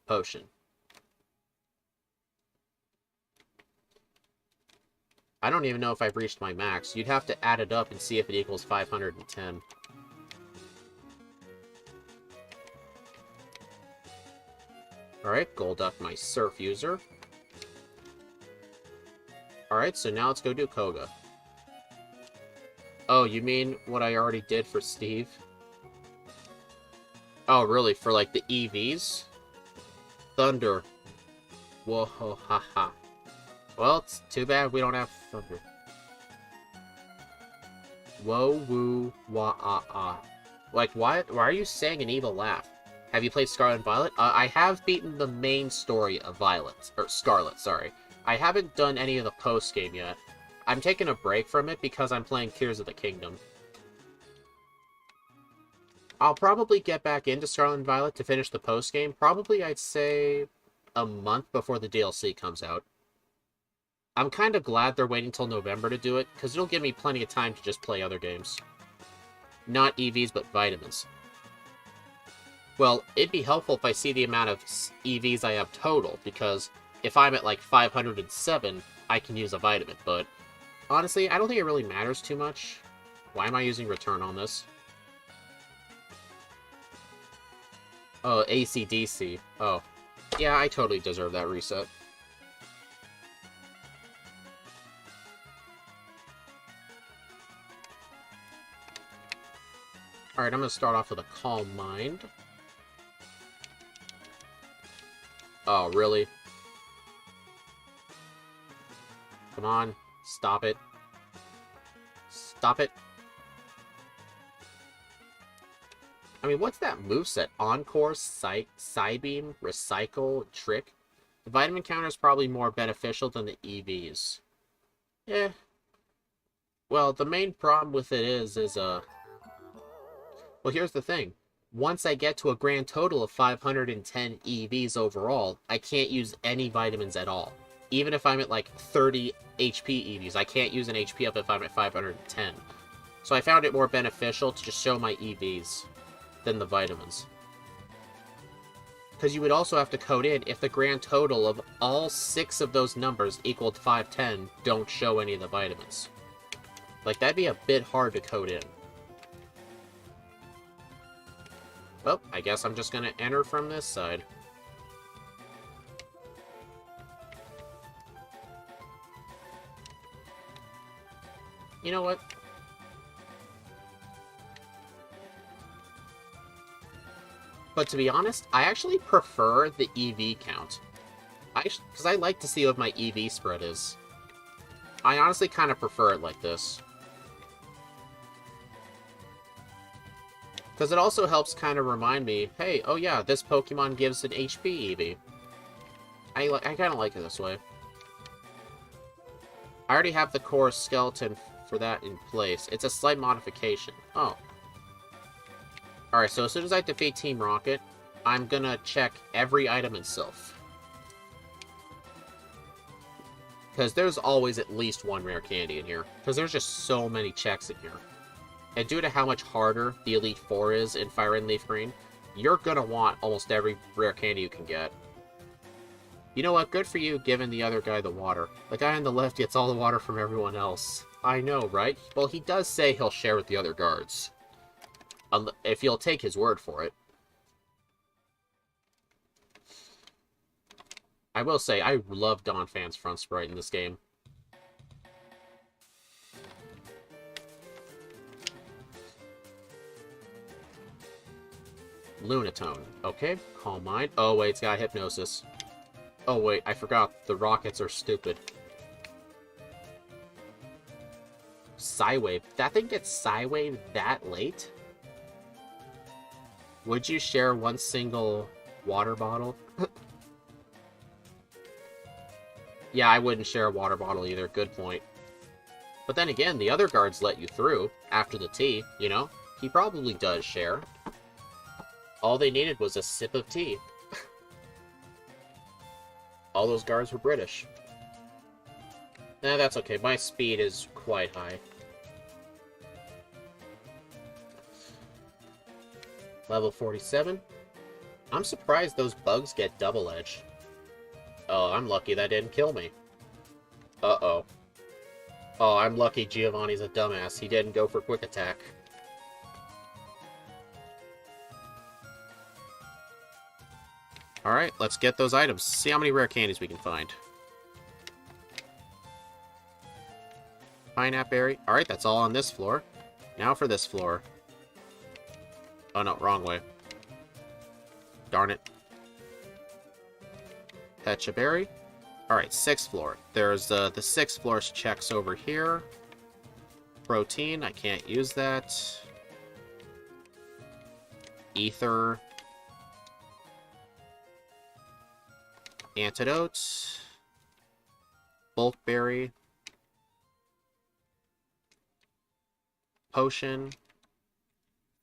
Potion. I don't even know if I've reached my max. You'd have to add it up and see if it equals 510. Alright, Golduck, my Surf user. Alright, so now let's go do Koga. Oh, you mean what I already did for Steve? Oh, really? For, like, the EVs? Thunder. Whoa, ha, ha. Well, it's too bad we don't have thunder. Whoa, woo, wah, ah, ah. Like, why are you saying an evil laugh? Have you played Scarlet and Violet? I have beaten the main story of Violet. Or Scarlet, sorry. I haven't done any of the post-game yet. I'm taking a break from it because I'm playing Tears of the Kingdom. I'll probably get back into Scarlet and Violet to finish the post-game. Probably, I'd say, a month before the DLC comes out. I'm kind of glad they're waiting till November to do it, because it'll give me plenty of time to just play other games. Not EVs, but vitamins. Well, it'd be helpful if I see the amount of EVs I have total, because if I'm at like 507, I can use a vitamin, but honestly, I don't think it really matters too much. Why am I using return on this? Oh, AC/DC. Oh. Yeah, I totally deserve that reset. Alright, I'm gonna start off with a Calm Mind. Oh, really? Come on. Stop it. Stop it. I mean, what's that moveset? Encore, Psybeam, Recycle, Trick? The vitamin counter is probably more beneficial than the EVs. Eh. Well, the main problem with it is well, here's the thing. Once I get to a grand total of 510 EVs overall, I can't use any vitamins at all. Even if I'm at like 30 HP EVs, I can't use an HP up if I'm at 510. So I found it more beneficial to just show my EVs than the vitamins. Because you would also have to code in if the grand total of all 6 of those numbers equaled 510 don't show any of the vitamins. Like, that'd be a bit hard to code in. Well, I guess I'm just gonna enter from this side. You know what? But to be honest, I actually prefer the EV count. Because I like to see what my EV spread is. I honestly kind of prefer it like this. Because it also helps kind of remind me, hey, oh yeah, this Pokemon gives an HP EV. I kind of like it this way. I already have the core skeleton for that in place. It's a slight modification. Oh. Alright, so as soon as I defeat Team Rocket, I'm gonna check every item in Sylph. Because there's always at least one rare candy in here. Because there's just so many checks in here. And due to how much harder the Elite Four is in Fire and Leaf Green, you're gonna want almost every rare candy you can get. You know what? Good for you giving the other guy the water. The guy on the left gets all the water from everyone else. I know, right? Well, he does say he'll share with the other guards. If you'll take his word for it. I will say, I love Donphan's front sprite in this game. Lunatone. Okay, Calm Mind. Oh, wait, it's got Hypnosis. Oh, wait, I forgot. The rockets are stupid. Psywave. That thing gets Psywave that late? Would you share one single water bottle? Yeah, I wouldn't share a water bottle either. Good point. But then again, the other guards let you through after the tea, you know? He probably does share. All they needed was a sip of tea. All those guards were British. Nah, that's okay. My speed is quite high. Level 47. I'm surprised those bugs get double edge. Oh, I'm lucky that didn't kill me. Uh-oh. Oh, I'm lucky Giovanni's a dumbass. He didn't go for quick attack. Alright, let's get those items. See how many rare candies we can find. Pineapple berry. Alright, that's all on this floor. Now for this floor. Oh no, wrong way. Darn it. Pechaberry. Alright, 6th floor. There's the 6th floor's checks over here. Protein, I can't use that. Ether. Antidote. Bulkberry. Potion.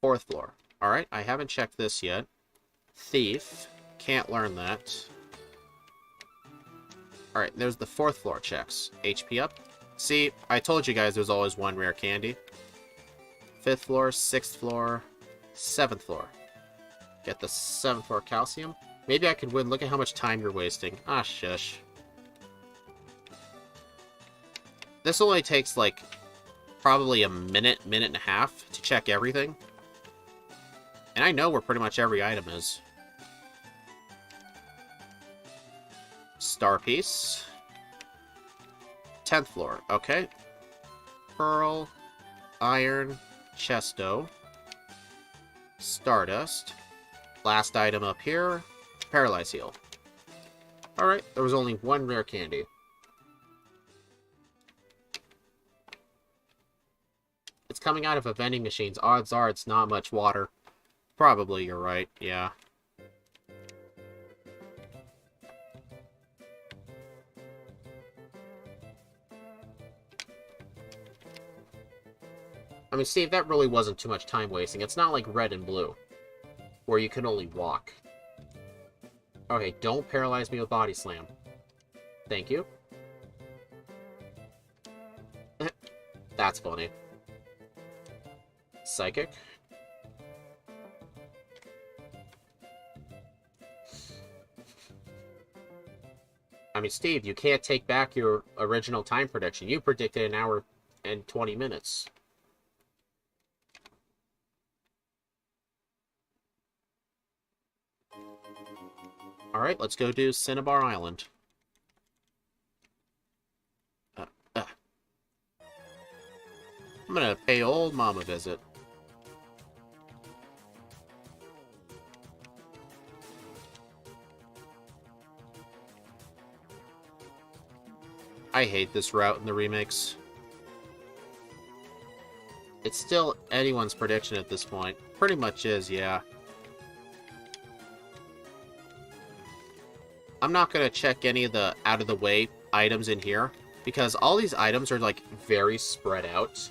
4th floor. Alright, I haven't checked this yet. Thief. Can't learn that. Alright, there's the 4th floor checks. HP up. See, I told you guys there's always one rare candy. 5th floor, 6th floor, 7th floor. Get the 7th floor calcium. Maybe I could win. Look at how much time you're wasting. Ah, shush. This only takes, like, probably a minute and a half to check everything. And I know where pretty much every item is. Star piece. 10th floor. Okay. Pearl. Iron. Chesto. Stardust. Last item up here. Paralyze heal. Alright, there was only one rare candy. It's coming out of a vending machine. Odds are it's not much water. Probably, you're right. Yeah. I mean, Steve, that really wasn't too much time wasting. It's not like red and blue, where you can only walk. Okay, don't paralyze me with Body Slam. Thank you. That's funny. Psychic. I mean, Steve, you can't take back your original time prediction. You predicted an hour and 20 minutes. Alright, let's go do Cinnabar Island. I'm gonna pay old mom a visit. I hate this route in the remakes. It's still anyone's prediction at this point. Pretty much is, yeah. I'm not going to check any of the out-of-the-way items in here, because all these items are, like, very spread out.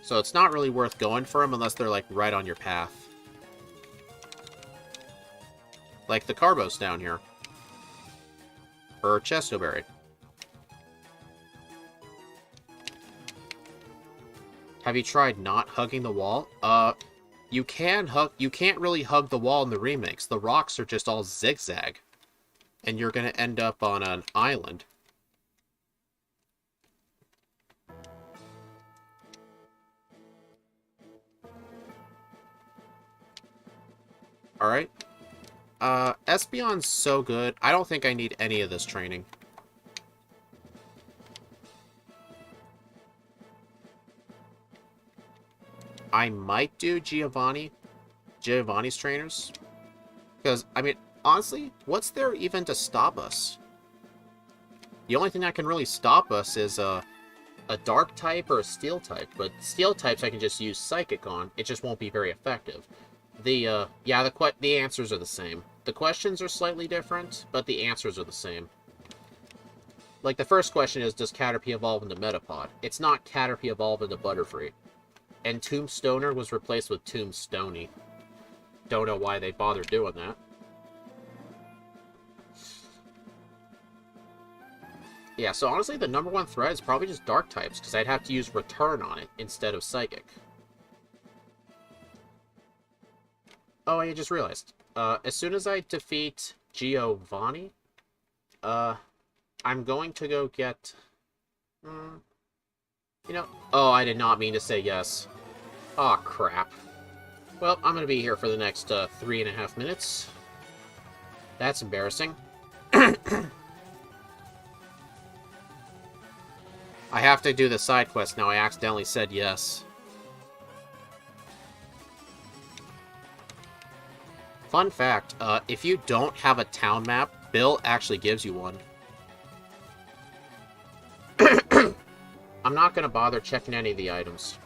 So it's not really worth going for them unless they're, like, right on your path. Like the Carbos down here. Or Chestoberry. Have you tried not hugging the wall? You can't really hug the wall in the remakes. The rocks are just all zigzag. And you're going to end up on an island. Alright. Espeon's so good. I don't think I need any of this training. I might do Giovanni's trainers. Because, I mean, honestly, what's there even to stop us? The only thing that can really stop us is a dark type or a steel type. But steel types I can just use psychic on. It just won't be very effective. The answers are the same. The questions are slightly different, but the answers are the same. Like, the first question is, does Caterpie evolve into Metapod? It's not Caterpie evolve into Butterfree. And Tombstoner was replaced with Tombstony. Don't know why they bothered doing that. Yeah, so honestly, the number one threat is probably just Dark types, because I'd have to use Return on it instead of Psychic. Oh, I just realized. As soon as I defeat Giovanni, I'm going to go get... you know... Oh, I did not mean to say yes. Aw, crap. Well, I'm going to be here for the next 3.5 minutes. That's embarrassing. I have to do the side quest now. I accidentally said yes. Fun fact, if you don't have a town map, Bill actually gives you one. I'm not going to bother checking any of the items.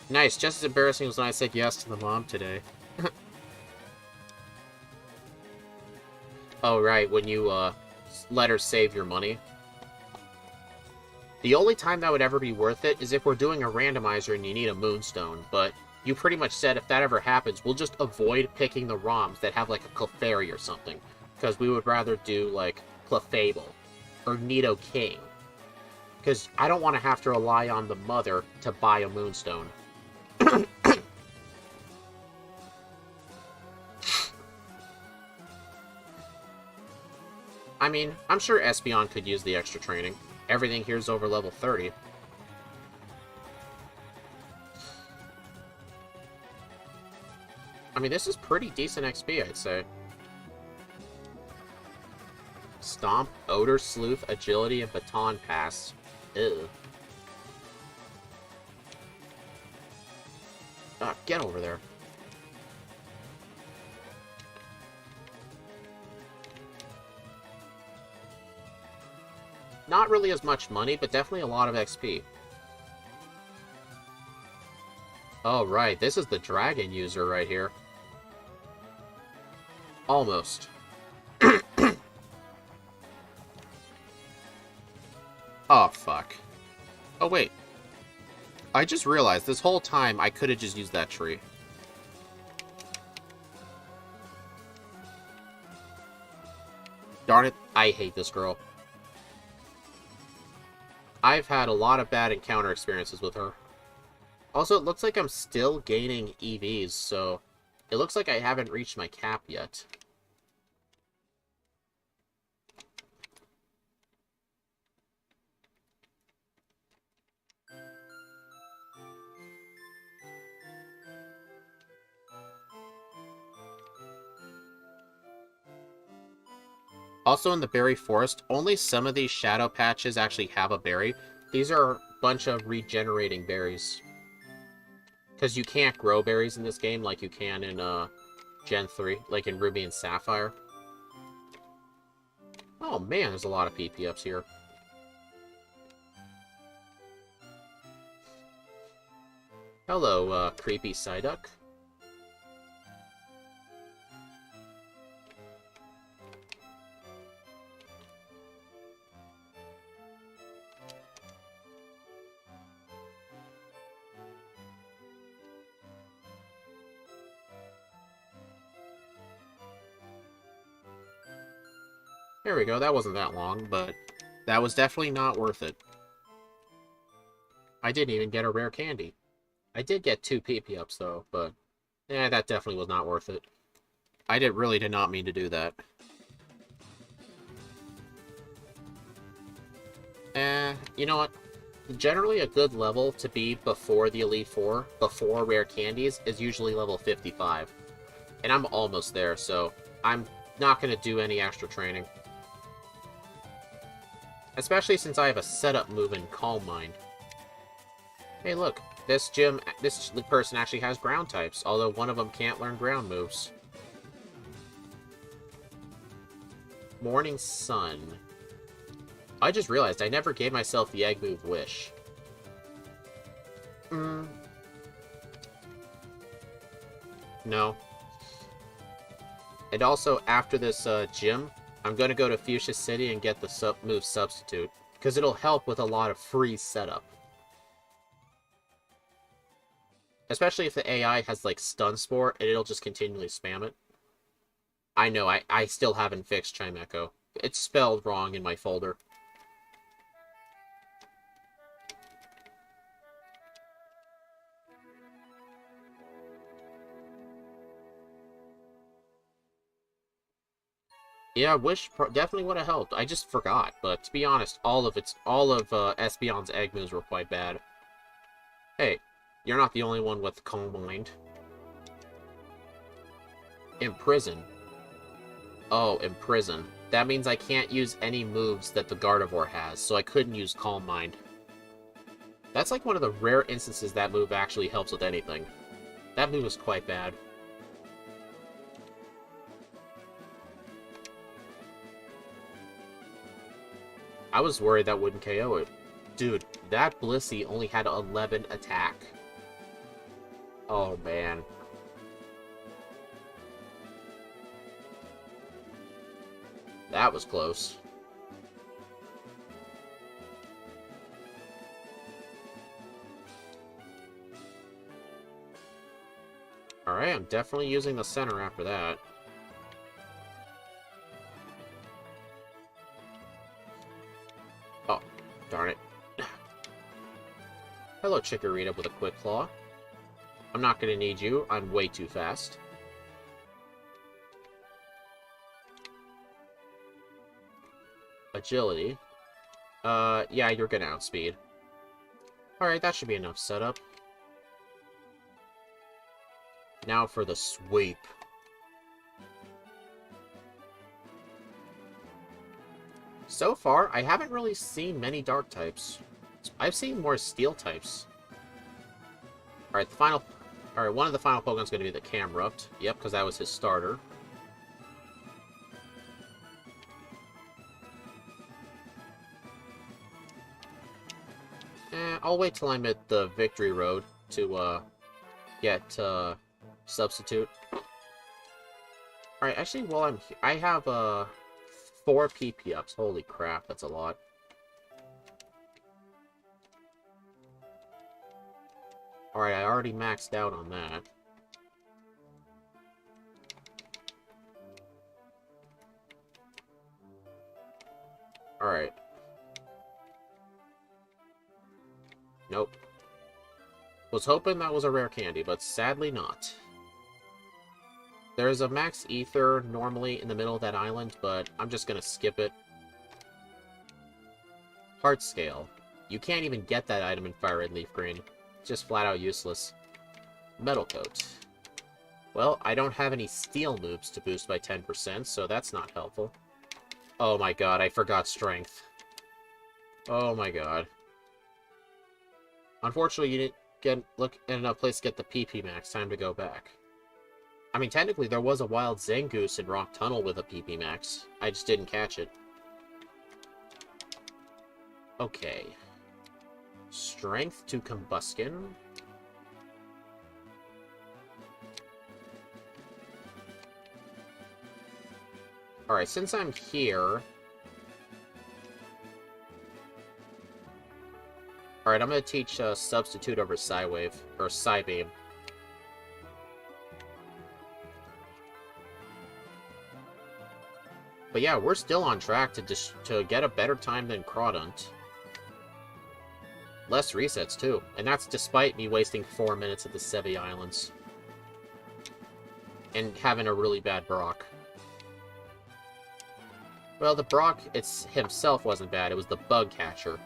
Nice, just as embarrassing as when I said yes to the mom today. Oh, right, when you, let her save your money. The only time that would ever be worth it is if we're doing a randomizer and you need a moonstone, but you pretty much said if that ever happens, we'll just avoid picking the ROMs that have, like, a Clefairy or something. Because we would rather do, like, Clefable or Nidoking. Because I don't want to have to rely on the mother to buy a moonstone. I mean, I'm sure Espeon could use the extra training. Everything here's over level 30. I mean, this is pretty decent XP, I'd say. Stomp, Odor, Sleuth, Agility, and Baton Pass. Ew. Ah, get over there. Not really as much money, but definitely a lot of XP. Oh, right. This is the dragon user right here. Almost. Oh, fuck. Oh, wait. I just realized this whole time I could have just used that tree. Darn it. I hate this girl. I've had a lot of bad encounter experiences with her. Also, it looks like I'm still gaining EVs, so it looks like I haven't reached my cap yet. Also in the berry forest, only some of these shadow patches actually have a berry. These are a bunch of regenerating berries. Because you can't grow berries in this game like you can in Gen 3, like in Ruby and Sapphire. Oh man, there's a lot of PP ups here. Hello, creepy Psyduck. There we go, that wasn't that long, but that was definitely not worth it. I didn't even get a rare candy. I did get 2 PP ups though, but that definitely was not worth it. I really did not mean to do that. You know what? Generally a good level to be before the Elite Four, before rare candies, is usually level 55. And I'm almost there, so I'm not going to do any extra training. Especially since I have a setup move in Calm Mind. Hey look, this person actually has ground types, although one of them can't learn ground moves. Morning Sun. I just realized I never gave myself the egg move Wish. No. And also, after this gym, I'm going to go to Fuchsia City and get the move Substitute, because it'll help with a lot of free setup. Especially if the AI has, like, Stun Spore, and it'll just continually spam it. I know, I still haven't fixed Chimecho. It's spelled wrong in my folder. Yeah, Wish definitely would have helped. I just forgot, but to be honest, all of Espeon's egg moves were quite bad. Hey, you're not the only one with Calm Mind. Imprison. Oh, Imprison. That means I can't use any moves that the Gardevoir has, so I couldn't use Calm Mind. That's like one of the rare instances that move actually helps with anything. That move is quite bad. I was worried that wouldn't KO it. Dude, that Blissey only had 11 attack. Oh, man. That was close. Alright, I'm definitely using the center after that. Oh, darn it. Hello, Chikorita with a Quick Claw. I'm not going to need you. I'm way too fast. Agility. Yeah, you're going to outspeed. Alright, that should be enough setup. Now for the sweep. So far, I haven't really seen many dark types. I've seen more steel types. Alright, one of the final Pokemon's going to be the Camerupt. Yep, because that was his starter. I'll wait till I'm at the Victory Road to get Substitute. Alright, actually, while I'm here, I have 4 PP ups. Holy crap, that's a lot. Alright, I already maxed out on that. Alright. Nope. Was hoping that was a rare candy, but sadly not. There's a max ether normally in the middle of that island, but I'm just gonna skip it. Heart Scale. You can't even get that item in Fire Red Leaf Green. It's just flat out useless. Metal Coat. Well, I don't have any steel moves to boost by 10%, so that's not helpful. Oh my god, I forgot Strength. Oh my god. Unfortunately, you didn't look in enough place to get the PP max. Time to go back. I mean, technically, there was a wild Zangoose in Rock Tunnel with a PP max. I just didn't catch it. Okay. Strength to Combuskin. Alright, since I'm here... Alright, I'm going to teach Substitute over Psywave, or Psybeam. But yeah, we're still on track to get a better time than Crawdaunt. Less resets, too. And that's despite me wasting 4 minutes at the Sevi Islands. And having a really bad Brock. Well, the Brock himself wasn't bad, it was the Bug Catcher.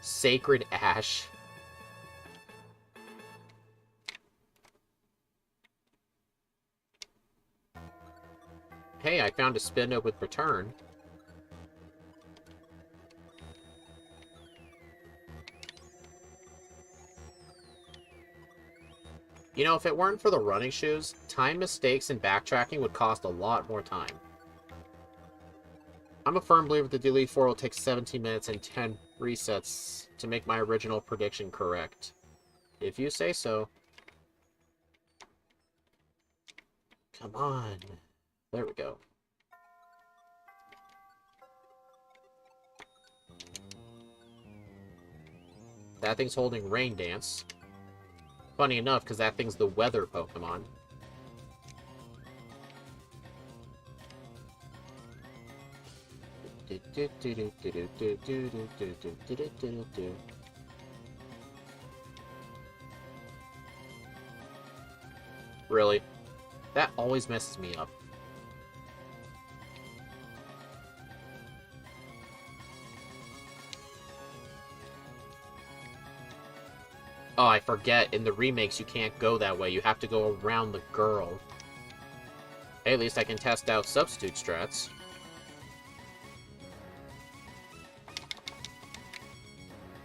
Sacred Ash. Hey, I found a spin note with return. You know, if it weren't for the running shoes, time mistakes and backtracking would cost a lot more time. I'm a firm believer that the Elite Four will take 17 minutes and 10 resets to make my original prediction correct. If you say so. Come on. There we go. That thing's holding Rain Dance. Funny enough, because that thing's the weather Pokemon. Really? That always messes me up. Oh, I forget. In the remakes, you can't go that way. You have to go around the girl. Hey, at least I can test out substitute strats.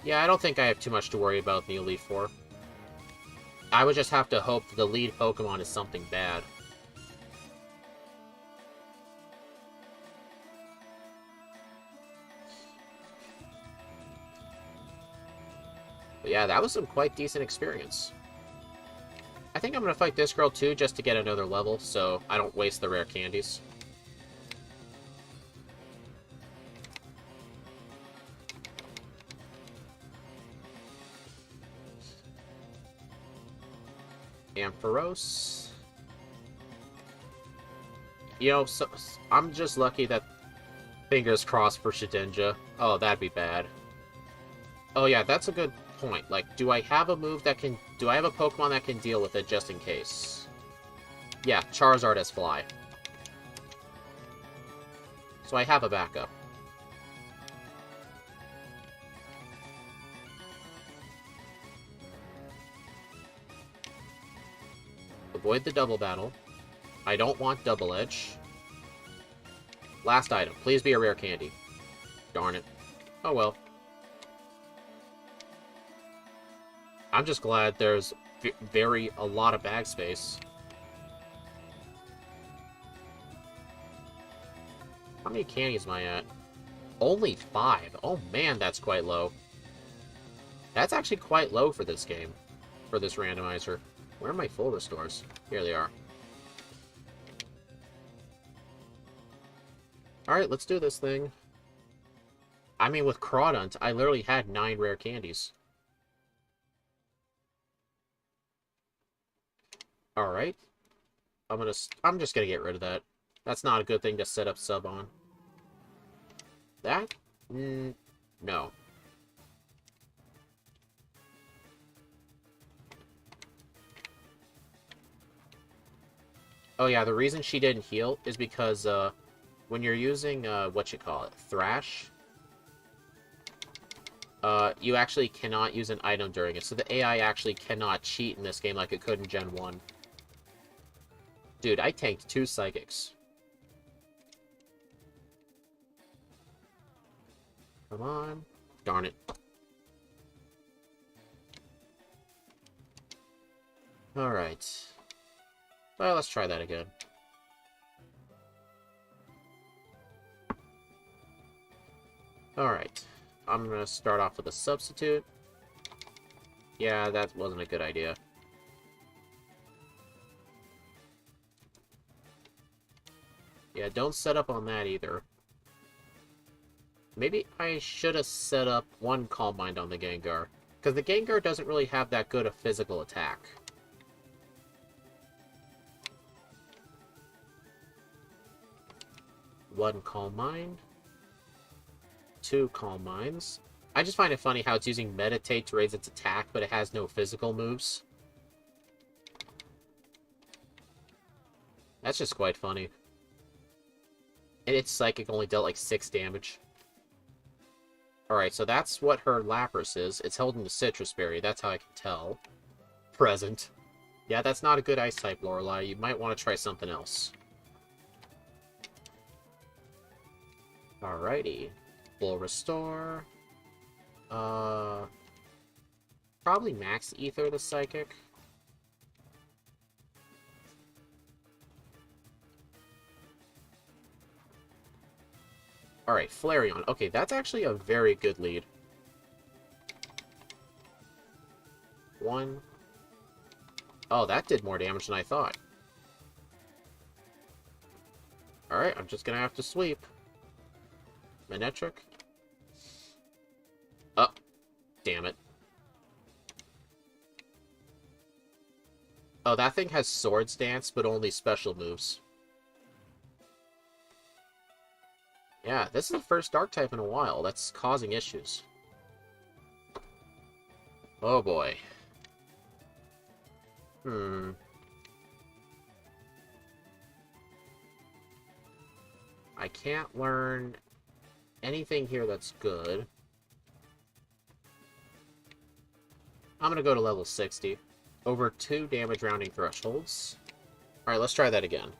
Yeah, I don't think I have too much to worry about in the Elite Four. I would just have to hope the lead Pokemon is something bad. But yeah, that was some quite decent experience. I think I'm going to fight this girl too, just to get another level, so I don't waste the rare candies. Ampharos. You know, so, I'm just lucky that... Fingers crossed for Shedinja. Oh, that'd be bad. Oh yeah, that's a good point. Like, do I have a move that can... Do I have a Pokemon that can deal with it just in case? Yeah, Charizard has Fly. So I have a backup. Avoid the double battle. I don't want Double Edge. Last item. Please be a rare candy. Darn it. Oh well. I'm just glad there's a lot of bag space. How many candies am I at? Only 5. Oh man, that's quite low. That's actually quite low for this game. For this randomizer. Where are my full restores? Here they are. Alright, let's do this thing. I mean, with Crawdaunt, I literally had 9 rare candies. Alright. I'm just gonna get rid of that. That's not a good thing to set up sub on. That? No. Oh yeah, the reason she didn't heal is because, when you're using, Thrash, you actually cannot use an item during it. So the AI actually cannot cheat in this game like it could in Gen 1. Dude, I tanked 2 Psychics. Come on. Darn it. Alright. Well, let's try that again. Alright. I'm gonna start off with a substitute. Yeah, that wasn't a good idea. Yeah, don't set up on that either. Maybe I should have set up one Calm Mind on the Gengar. Because the Gengar doesn't really have that good a physical attack. One Calm Mind. 2 Calm Minds. I just find it funny how it's using Meditate to raise its attack, but it has no physical moves. That's just quite funny. And its Psychic only dealt like 6 damage. Alright, so that's what her Lapras is. It's holding the Citrus Berry, that's how I can tell. Present. Yeah, that's not a good Ice-type, Lorelei. You might want to try something else. Alrighty. Full Restore. Probably Max Ether the Psychic. Alright, Flareon. Okay, that's actually a very good lead. 1. Oh, that did more damage than I thought. Alright, I'm just gonna have to sweep. Manectric. Oh, damn it. Oh, that thing has Swords Dance, but only special moves. Yeah, this is the first Dark type in a while. That's causing issues. Oh boy. I can't learn anything here that's good. I'm gonna go to level 60. Over 2 damage rounding thresholds. Alright, let's try that again.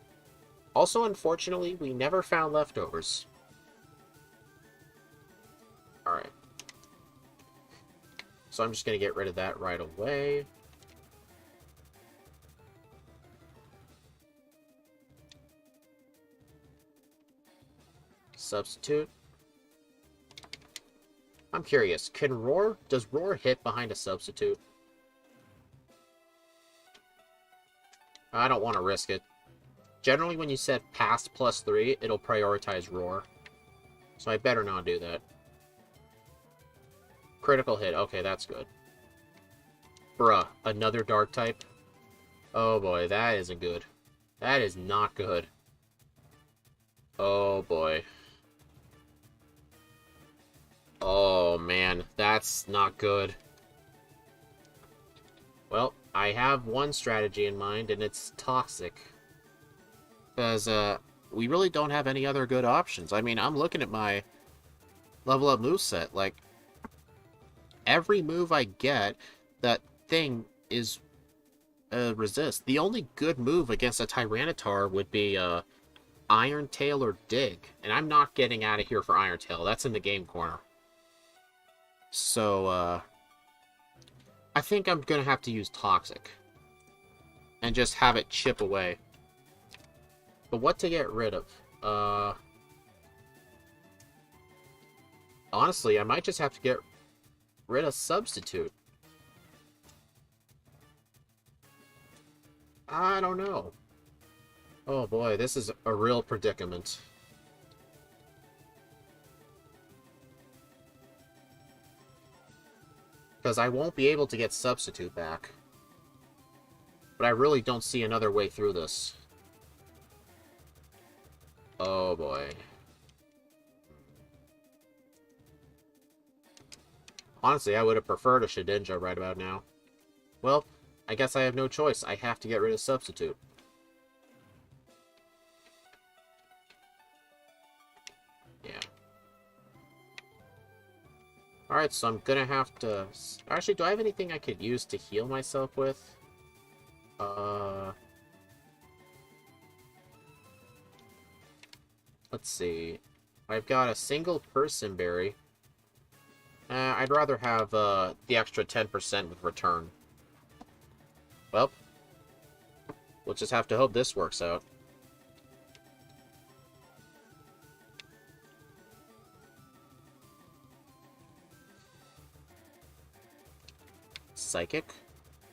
Also, unfortunately, we never found leftovers. Alright. So I'm just going to get rid of that right away. Substitute. I'm curious, does Roar hit behind a substitute? I don't want to risk it. Generally, when you set pass +3, it'll prioritize Roar. So I better not do that. Critical hit. Okay, that's good. Bruh, another dark type? Oh boy, that isn't good. That is not good. Oh boy. Oh man, that's not good. Well, I have one strategy in mind, and it's Toxic. Because, we really don't have any other good options. I mean, I'm looking at my level up moveset. Like, every move I get, that thing is resist. The only good move against a Tyranitar would be Iron Tail or Dig. And I'm not getting out of here for Iron Tail. That's in the game corner. So, I think I'm going to have to use Toxic. And just have it chip away. But what to get rid of? Honestly, I might just have to get rid of Substitute. I don't know. Oh boy, this is a real predicament. Because I won't be able to get Substitute back. But I really don't see another way through this. Oh boy. Honestly, I would have preferred a Shedinja right about now. Well, I guess I have no choice. I have to get rid of Substitute. Yeah. Alright, so I'm gonna have to... Actually, do I have anything I could use to heal myself with? Let's see. I've got a single person berry. I'd rather have the extra 10% with return. Well, we'll just have to hope this works out. Psychic?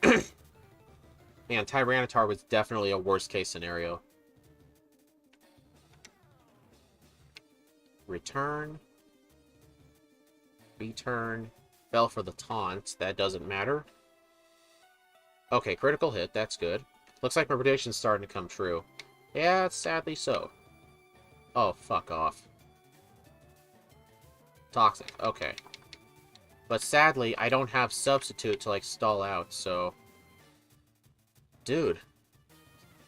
Man, Tyranitar was definitely a worst-case scenario. Return. Return. Fell for the taunt. That doesn't matter. Okay, critical hit. That's good. Looks like my prediction's starting to come true. Yeah, sadly so. Oh, fuck off. Toxic. Okay. But sadly, I don't have Substitute to, like, stall out, so... Dude.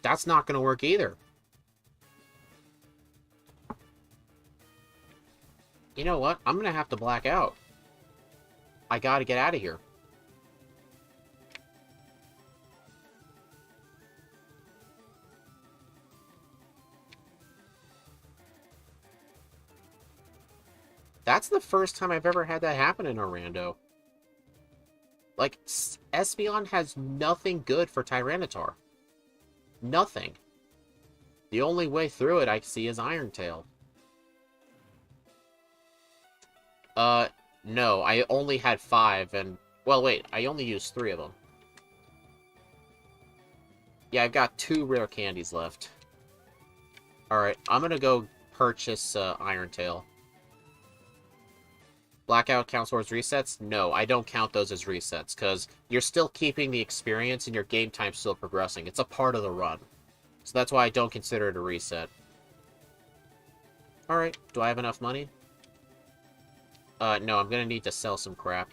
That's not gonna work either. You know what? I'm gonna have to black out. I gotta get out of here. That's the first time I've ever had that happen in a rando. Like, Espeon has nothing good for Tyranitar. Nothing. The only way through it I see is Iron Tail. No, I only had 5, and... Well, wait, I only used 3 of them. Yeah, I've got 2 rare candies left. Alright, I'm gonna go purchase, Iron Tail. Blackout counts towards resets? No, I don't count those as resets, because you're still keeping the experience and your game time's still progressing. It's a part of the run. So that's why I don't consider it a reset. Alright, do I have enough money? No, I'm gonna need to sell some crap.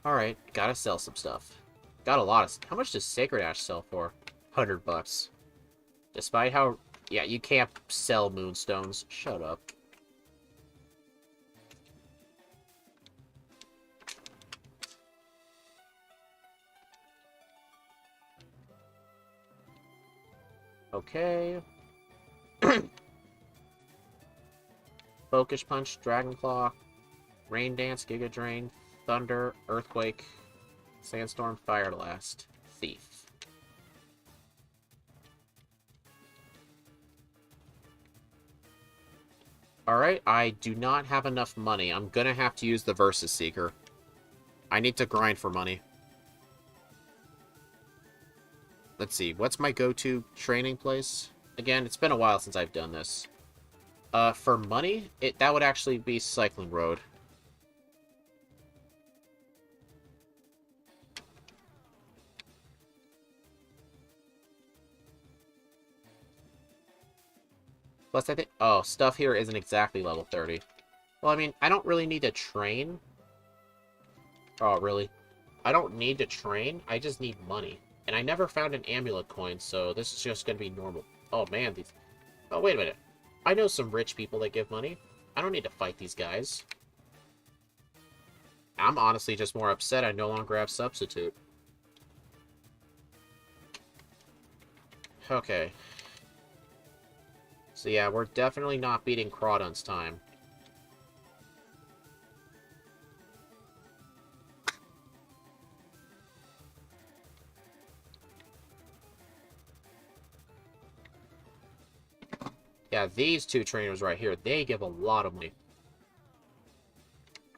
Alright, gotta sell some stuff. Got a lot of... How much does Sacred Ash sell for? $100. Despite how... Yeah, you can't sell Moonstones. Shut up. Okay. Focus Punch, Dragon Claw, Rain Dance, Giga Drain, Thunder, Earthquake, Sandstorm, Fire Blast, Thief. Alright, I do not have enough money. I'm gonna have to use the Versus Seeker. I need to grind for money. Let's see, what's my go-to training place? Again, it's been a while since I've done this. For money, that would actually be Cycling Road. Plus, I think... Oh, stuff here isn't exactly level 30. Well, I mean, I don't really need to train. Oh, really? I don't need to train, I just need money. And I never found an amulet coin, so this is just gonna be normal. Oh, man, these... Oh, wait a minute. I know some rich people that give money. I don't need to fight these guys. I'm honestly just more upset I no longer have Substitute. Okay. So yeah, we're definitely not beating Crawdon's time. Yeah, these two trainers right here, they give a lot of money.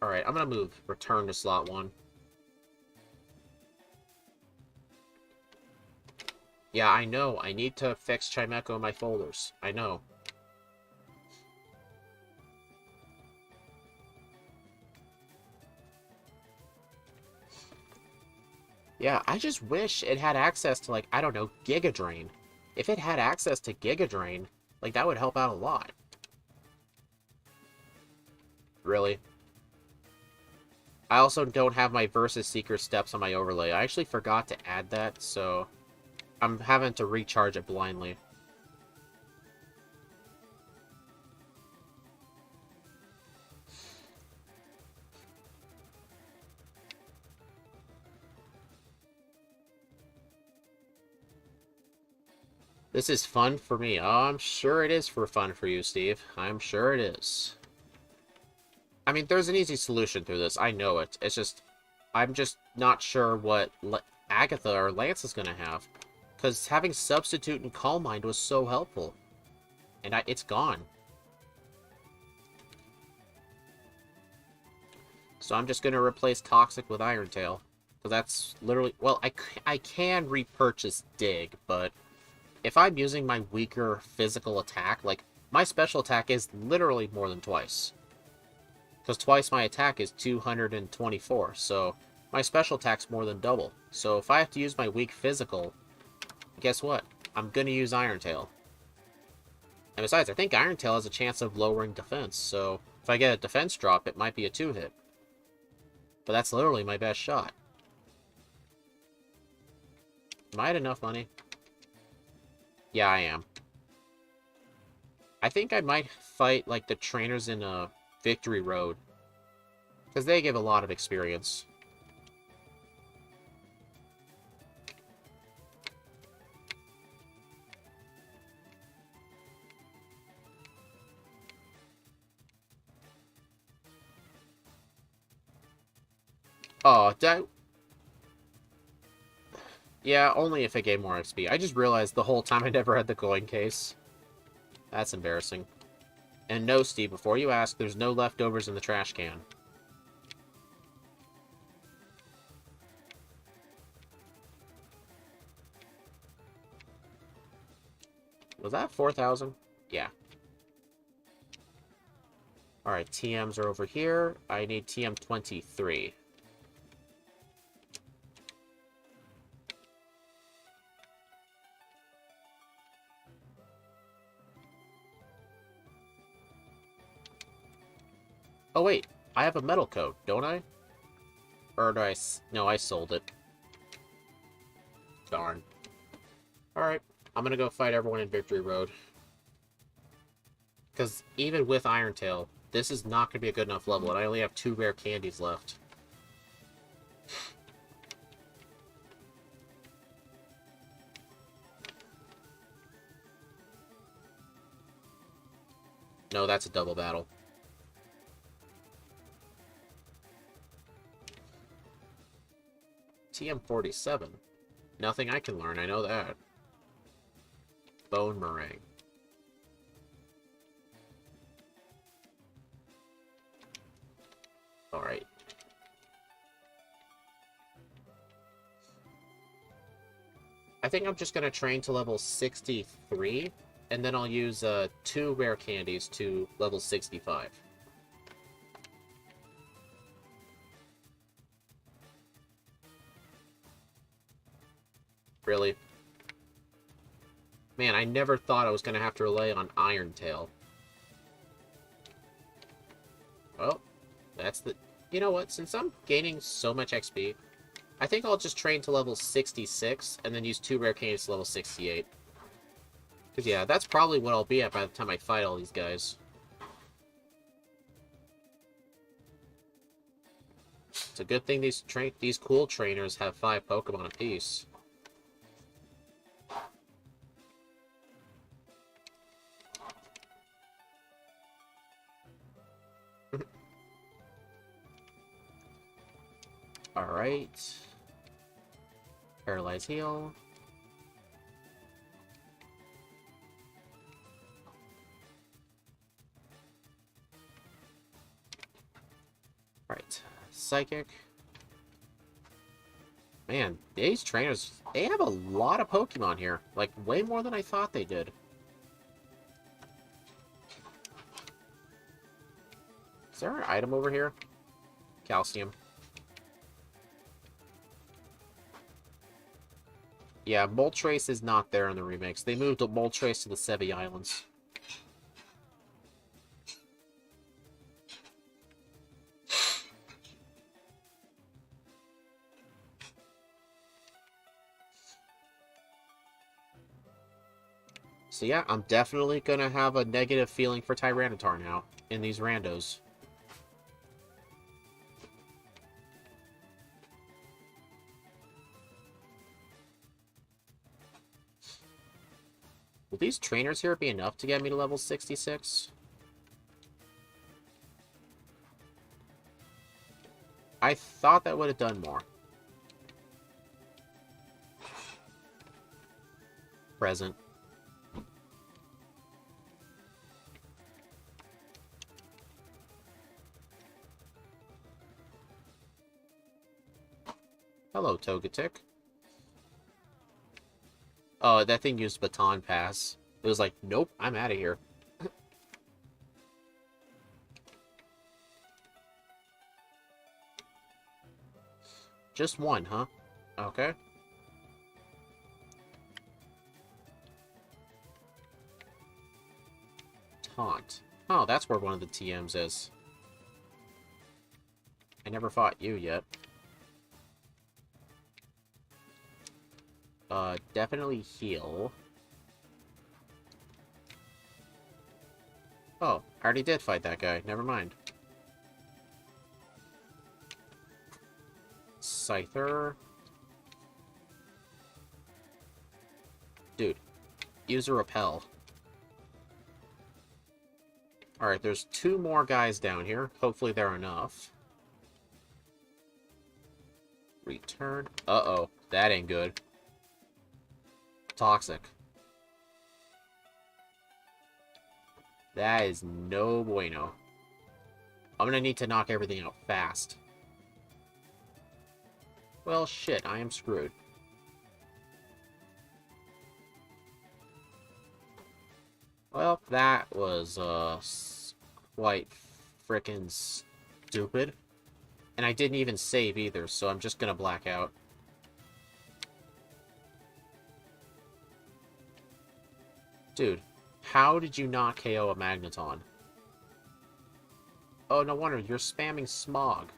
Alright, I'm gonna move return to slot 1. Yeah, I know. I need to fix Chimecho in my folders. I know. Yeah, I just wish it had access to, like, I don't know, Giga Drain. If it had access to Giga Drain, like, that would help out a lot. Really? I also don't have my Versus Seeker steps on my overlay. I actually forgot to add that, so I'm having to recharge it blindly. This is fun for me. Oh, I'm sure it is fun for you, Steve. I'm sure it is. I mean, there's an easy solution through this. I know it. It's just... I'm just not sure what Agatha or Lance is going to have. Because having Substitute and Calm Mind was so helpful. And it's gone. So I'm just going to replace Toxic with Iron Tail. Because that's literally... Well, I can repurchase Dig, but... If I'm using my weaker physical attack, like, my special attack is literally more than twice. Because twice my attack is 224, so my special attack's more than double. So if I have to use my weak physical, guess what? I'm going to use Iron Tail. And besides, I think Iron Tail has a chance of lowering defense, so if I get a defense drop, it might be a 2-hit. But that's literally my best shot. Am I at enough money? Yeah, I am. I think I might fight, like, the trainers in Victory Road. Because they give a lot of experience. Oh, yeah, only if it gave more XP. I just realized the whole time I never had the coin case. That's embarrassing. And no, Steve, before you ask, there's no leftovers in the trash can. Was that 4,000? Yeah. Alright, TMs are over here. I need TM 23. Oh, wait. I have a metal coat, don't I? Or do I... No, I sold it. Darn. Alright. I'm gonna go fight everyone in Victory Road. Because even with Iron Tail, this is not gonna be a good enough level, and I only have 2 rare candies left. No, that's a double battle. TM47. Nothing I can learn, I know that. Bone Meringue. Alright. I think I'm just going to train to level 63, and then I'll use 2 rare candies to level 65. Really? Man, I never thought I was going to have to rely on Iron Tail. Well, that's the... You know what? Since I'm gaining so much XP, I think I'll just train to level 66, and then use 2 rare candies to level 68. Because, yeah, that's probably what I'll be at by the time I fight all these guys. It's a good thing these cool trainers have 5 Pokemon apiece. Alright. Paralyze heal. Alright. Psychic. Man, these trainers, they have a lot of Pokemon here. Like, way more than I thought they did. Is there an item over here? Calcium. Yeah, Moltres is not there in the remix. They moved Moltres to the Sevi Islands. So yeah, I'm definitely gonna have a negative feeling for Tyranitar now in these randos. Will these trainers here be enough to get me to level 66? I thought that would have done more. Present. Hello, Togetic. Oh, that thing used Baton Pass. It was like, nope, I'm out of here. Just one, huh? Okay. Taunt. Oh, that's where one of the TMs is. I never fought you yet. Definitely heal. Oh, I already did fight that guy. Never mind. Scyther. Dude, use a repel. Alright, there's 2 more guys down here. Hopefully they're enough. Return. Uh-oh, that ain't good. Toxic. That is no bueno. I'm gonna need to knock everything out fast. Well, shit, I am screwed. Well, that was, quite frickin' stupid. And I didn't even save either, so I'm just gonna black out. Dude, how did you not KO a Magneton? Oh, no wonder, you're spamming Smog.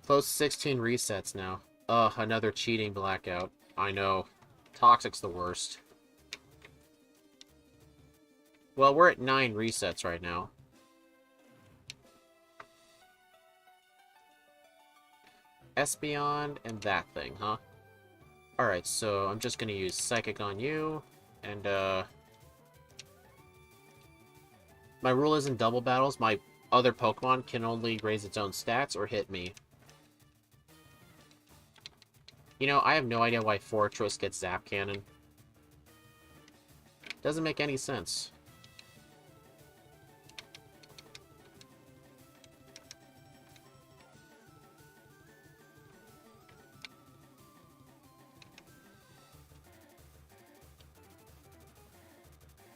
Close to 16 resets now. Ugh, another cheating blackout. I know. Toxic's the worst. Well, we're at 9 resets right now. Espeon and that thing, huh? Alright, so I'm just gonna use Psychic on you, and, my rule isn't double battles. My other Pokemon can only raise its own stats or hit me. You know, I have no idea why Fortress gets Zap Cannon. Doesn't make any sense.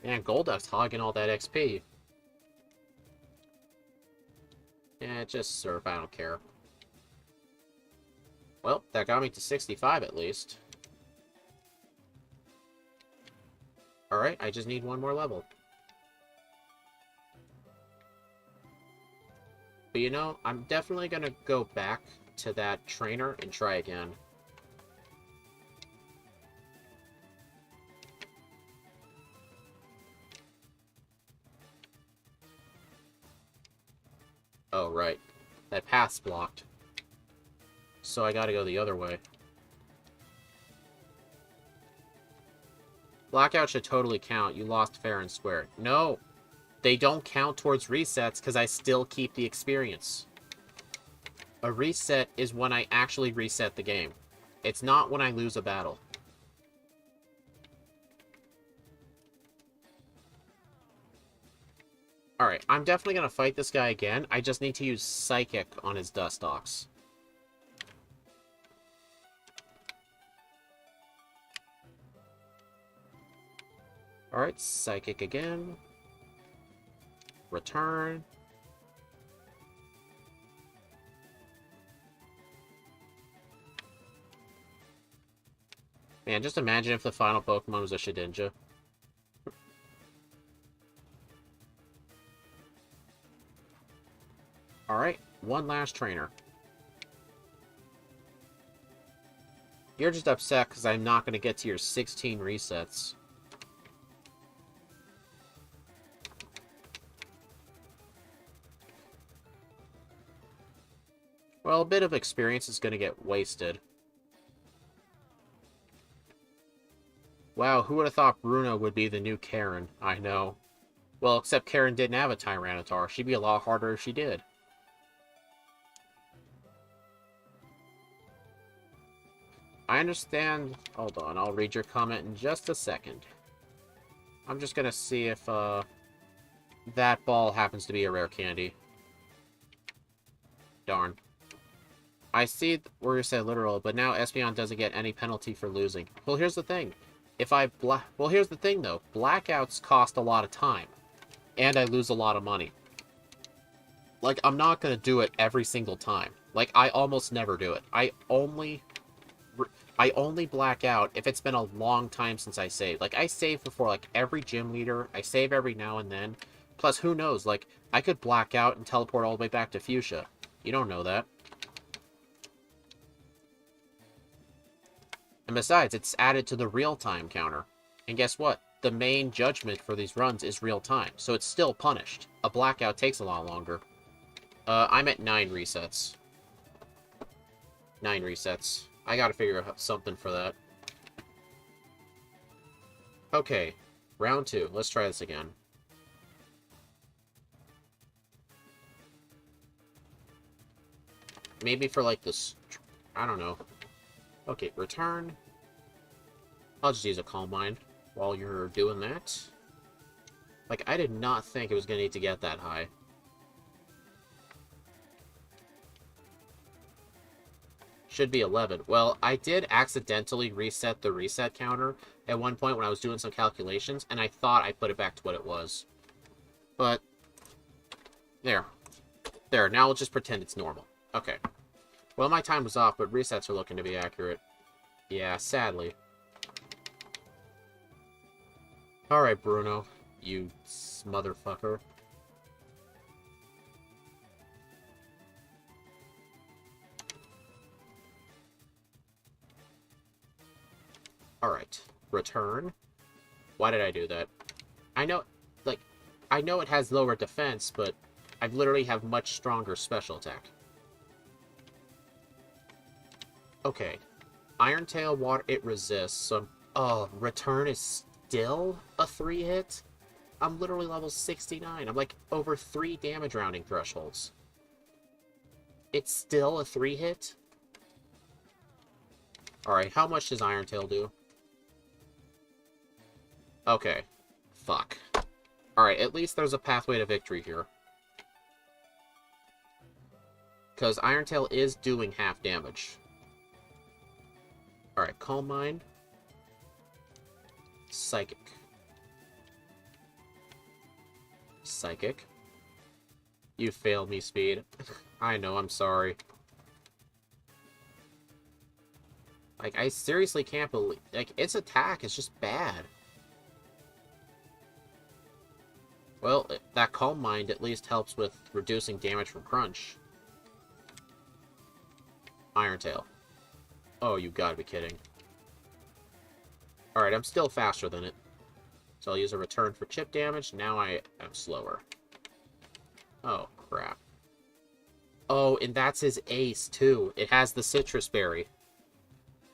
Man, Golduck's hogging all that XP. Yeah, just Surf, I don't care. Well, that got me to 65 at least. Alright, I just need one more level. But you know, I'm definitely gonna go back to that trainer and try again. Oh, right. That path's blocked. So I gotta go the other way. Blackout should totally count. You lost fair and square. No! They don't count towards resets because I still keep the experience. A reset is when I actually reset the game. It's not when I lose a battle. Alright, I'm definitely going to fight this guy again. I just need to use Psychic on his Dustox. Alright, Psychic again. Return. Man, just imagine if the final Pokemon was a Shedinja. Alright, one last trainer. You're just upset because I'm not going to get to your 16 resets. Well, a bit of experience is going to get wasted. Wow, who would have thought Bruno would be the new Karen? I know. Well, except Karen didn't have a Tyranitar. She'd be a lot harder if she did. I understand. Hold on, I'll read your comment in just a second. I'm just gonna see if that ball happens to be a rare candy. Darn. I see where you said literal, but now Espeon doesn't get any penalty for losing. Well, here's the thing. Well, here's the thing, though. Blackouts cost a lot of time. And I lose a lot of money. Like, I'm not gonna do it every single time. Like, I almost never do it. I only black out if it's been a long time since I saved. Like, I save before, like, every gym leader. I save every now and then. Plus, who knows? Like, I could black out and teleport all the way back to Fuchsia. You don't know that. And besides, it's added to the real-time counter. And guess what? The main judgment for these runs is real-time, so it's still punished. A blackout takes a lot longer. I'm at 9 resets. 9 resets. I gotta figure out something for that. Okay, round 2. Let's try this again. Maybe for, like, this... I don't know. Okay, return. I'll just use a Calm Mind while you're doing that. Like, I did not think it was going to need to get that high. Should be 11. Well, I did accidentally reset the reset counter at one point when I was doing some calculations, and I thought I put it back to what it was. But, there. There, now we'll just pretend it's normal. Okay. Well, my time was off, but resets are looking to be accurate. Yeah, sadly. Alright, Bruno. You motherfucker. Alright. Return. Why did I do that? I know, like, I know it has lower defense, but I literally have much stronger special attack. Okay. Iron Tail, water, it resists, so... Oh, return is still a 3-hit? I'm literally level 69. I'm like over 3 damage rounding thresholds. It's still a 3-hit? Alright, how much does Iron Tail do? Okay. Fuck. Alright, at least there's a pathway to victory here. Because Iron Tail is doing half damage. Alright, Calm Mind. Psychic. Psychic. You failed me, Speed. I know, I'm sorry. Like, I seriously can't believe... Like, its attack is just bad. Well, that Calm Mind at least helps with reducing damage from Crunch. Iron Tail. Oh, you gotta be kidding. Alright, I'm still faster than it. So I'll use a return for chip damage. Now I am slower. Oh, crap. Oh, and that's his ace, too. It has the Citrus Berry.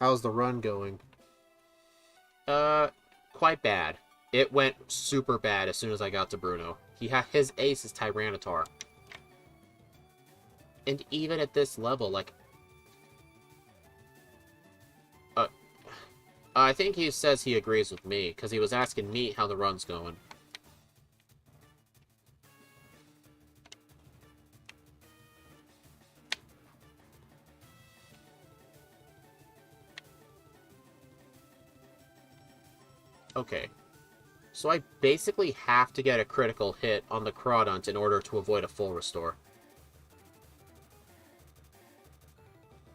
How's the run going? Quite bad. It went super bad as soon as I got to Bruno. His ace is Tyranitar. And even at this level, like... I think he says he agrees with me, because he was asking me how the run's going. Okay. So I basically have to get a critical hit on the Crawdont in order to avoid a full restore.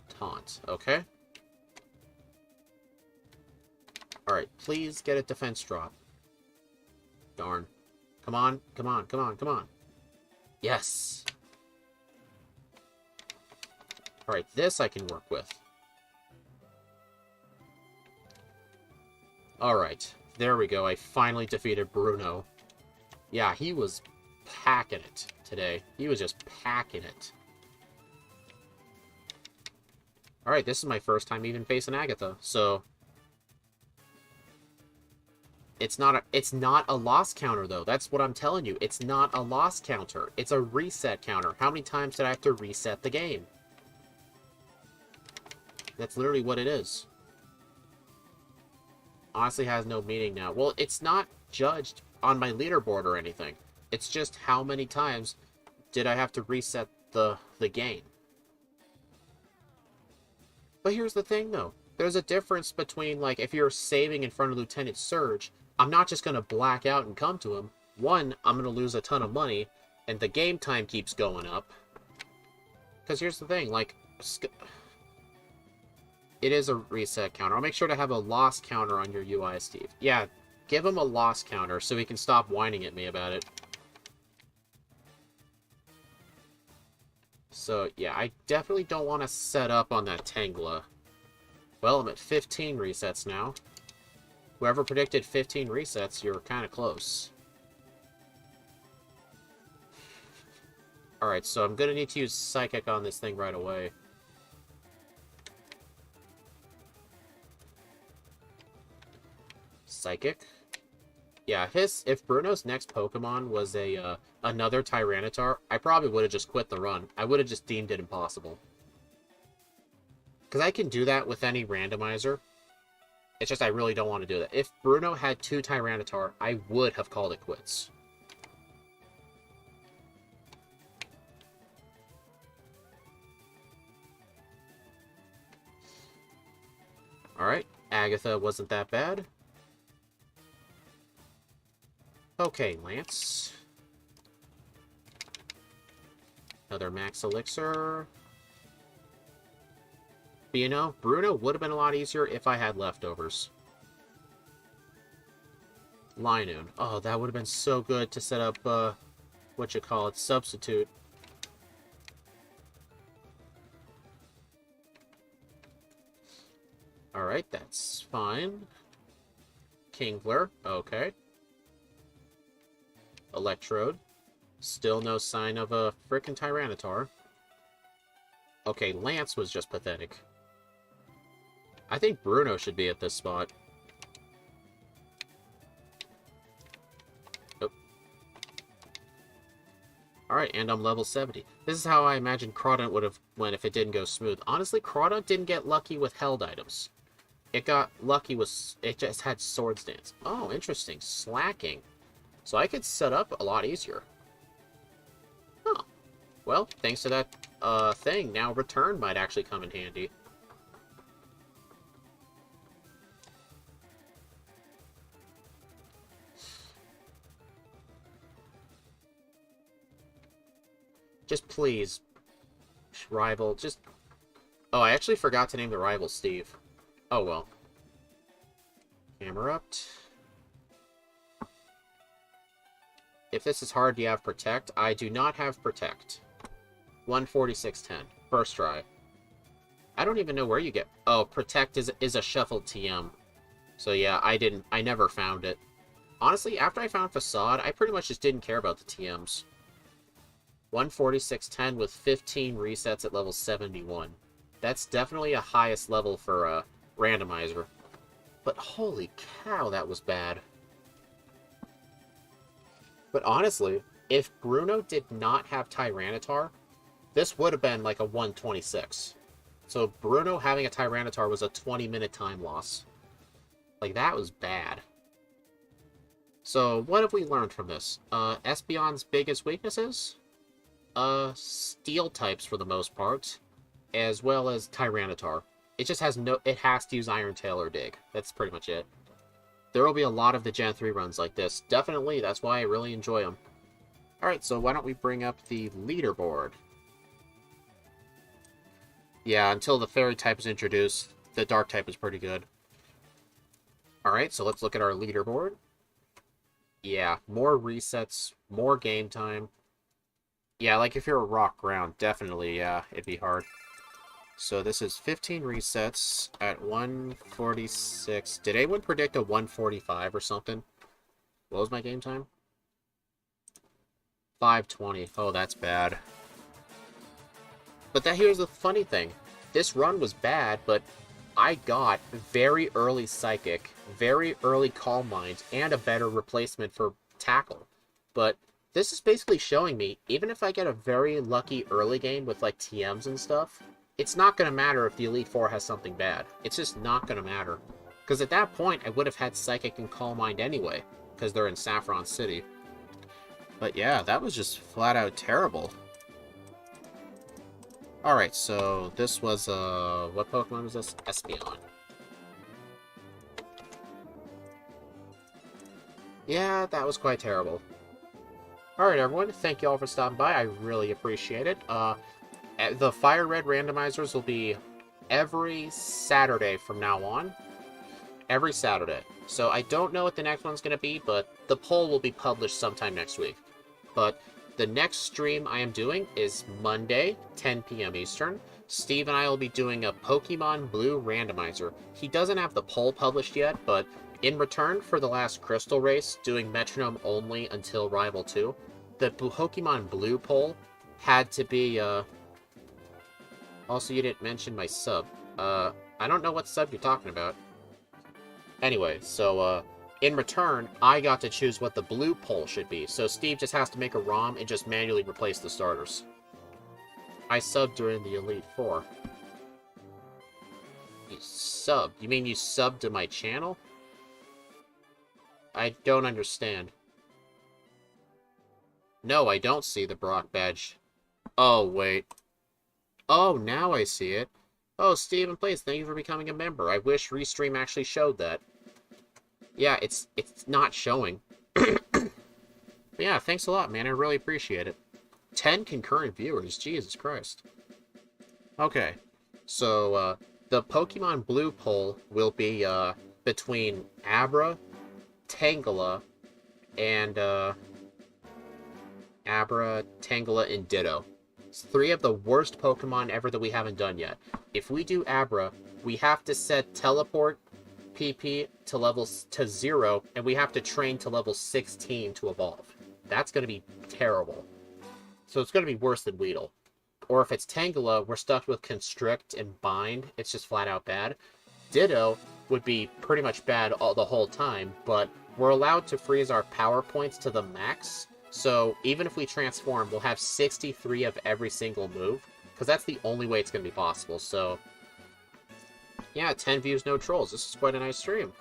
Taunt. Okay. Alright, please get a defense drop. Darn. Come on, come on, come on, come on. Yes! Alright, this I can work with. Alright, there we go. I finally defeated Bruno. Yeah, he was packing it today. He was just packing it. Alright, this is my first time even facing Agatha, so... It's not a loss counter, though. That's what I'm telling you. It's not a loss counter. It's a reset counter. How many times did I have to reset the game? That's literally what it is. Honestly has no meaning now. Well, it's not judged on my leaderboard or anything. It's just how many times did I have to reset the game. But here's the thing, though. There's a difference between, like, if you're saving in front of Lieutenant Surge... I'm not just going to black out and come to him. One, I'm going to lose a ton of money, and the game time keeps going up. Because here's the thing, like, it is a reset counter. I'll make sure to have a loss counter on your UI, Steve. Yeah, give him a loss counter so he can stop whining at me about it. So, yeah, I definitely don't want to set up on that Tangela. Well, I'm at 15 resets now. Whoever predicted 15 resets, you're kind of close. Alright, so I'm going to need to use Psychic on this thing right away. Psychic? Yeah, if Bruno's next Pokemon was another Tyranitar, I probably would have just quit the run. I would have just deemed it impossible. Because I can do that with any randomizer. It's just I really don't want to do that. If Bruno had 2 Tyranitar, I would have called it quits. Alright, Agatha wasn't that bad. Okay, Lance. Another Max Elixir. But you know, Bruno would have been a lot easier if I had leftovers. Linoon. Oh, that would have been so good to set up, substitute. Alright, that's fine. Kingler. Okay. Electrode. Still no sign of a frickin' Tyranitar. Okay, Lance was just pathetic. I think Bruno should be at this spot. Oh, Alright, and I'm level 70. This is how I imagine Crawdaunt would have went if it didn't go smooth. Honestly, Crawdaunt didn't get lucky with held items. It got lucky with... It just had Swords Dance. Oh, interesting. Slacking. So I could set up a lot easier. Huh. Well, thanks to that thing, now Return might actually come in handy. Just please, rival, just... Oh, I actually forgot to name the rival Steve. Oh, well. Camera up. If this is hard, do you have Protect? I do not have Protect. 146.10. First try. I don't even know where you get... Oh, Protect is a shuffled TM. So yeah, I never found it. Honestly, after I found Facade, I pretty much just didn't care about the TMs. 146.10 with 15 resets at level 71. That's definitely a highest level for a randomizer. But holy cow, that was bad. But honestly, if Bruno did not have Tyranitar, this would have been like a 126. So Bruno having a Tyranitar was a 20-minute time loss. Like, that was bad. So, what have we learned from this? Espeon's biggest weaknesses? Steel types for the most part, as well as Tyranitar. It just has it has to use Iron Tail or Dig. That's pretty much it. There will be a lot of the Gen 3 runs like this. Definitely, that's why I really enjoy them. Alright, so why don't we bring up the leaderboard? Yeah, until the Fairy type is introduced, the Dark type is pretty good. Alright, so let's look at our leaderboard. Yeah, more resets, more game time. Yeah, like if you're a rock ground, definitely, yeah, it'd be hard. So this is 15 resets at 146. Did anyone predict a 145 or something? What was my game time? 520. Oh, that's bad. But here's the funny thing. This run was bad, but I got very early Psychic, very early Calm Mind, and a better replacement for Tackle. But this is basically showing me, even if I get a very lucky early game with, like, TMs and stuff, it's not going to matter if the Elite Four has something bad. It's just not going to matter. Because at that point, I would have had Psychic and Calm Mind anyway, because they're in Saffron City. But yeah, that was just flat out terrible. Alright, so this was, what Pokemon was this? Espeon. Yeah, that was quite terrible. Alright, everyone, thank you all for stopping by. I really appreciate it. The Firered randomizers will be every Saturday from now on. Every Saturday. So I don't know what the next one's going to be, but the poll will be published sometime next week. But the next stream I am doing is Monday, 10 p.m. Eastern. Steve and I will be doing a Pokemon Blue randomizer. He doesn't have the poll published yet, but in return for the last Crystal race, doing Metronome only until Rival 2, the Pokemon Blue poll had to be, Also, you didn't mention my sub. I don't know what sub you're talking about. Anyway, so, in return, I got to choose what the blue poll should be, so Steve just has to make a ROM and just manually replace the starters. I subbed during the Elite Four. You subbed? You mean you subbed to my channel? I don't understand. No, I don't see the Brock badge. Oh, wait. Oh, now I see it. Oh, Steven Plays, thank you for becoming a member. I wish Restream actually showed that. Yeah, it's not showing. Yeah, thanks a lot, man. I really appreciate it. 10 concurrent viewers. Jesus Christ. Okay. So, the Pokemon Blue poll will be, between Abra, Tangela, and, and Ditto. It's 3 of the worst Pokemon ever that we haven't done yet. If we do Abra, we have to set Teleport PP to 0, and we have to train to level 16 to evolve. That's going to be terrible. So it's going to be worse than Weedle. Or if it's Tangela, we're stuck with Constrict and Bind. It's just flat out bad. Ditto would be pretty much bad the whole time, but we're allowed to freeze our power points to the max, So even if we transform, we'll have 63 of every single move, because that's the only way it's going to be possible. So yeah, 10 views, no trolls. This is quite a nice stream.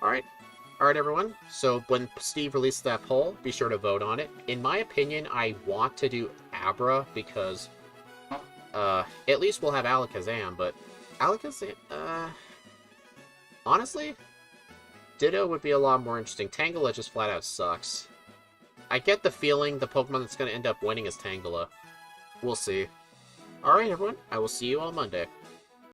Alright. Alright, everyone. So when Steve releases that poll, be sure to vote on it. In my opinion, I want to do Abra, because at least we'll have Alakazam, but Alakazam, honestly, Ditto would be a lot more interesting. Tangela just flat out sucks. I get the feeling the Pokemon that's going to end up winning is Tangela. We'll see. Alright, everyone. I will see you on Monday.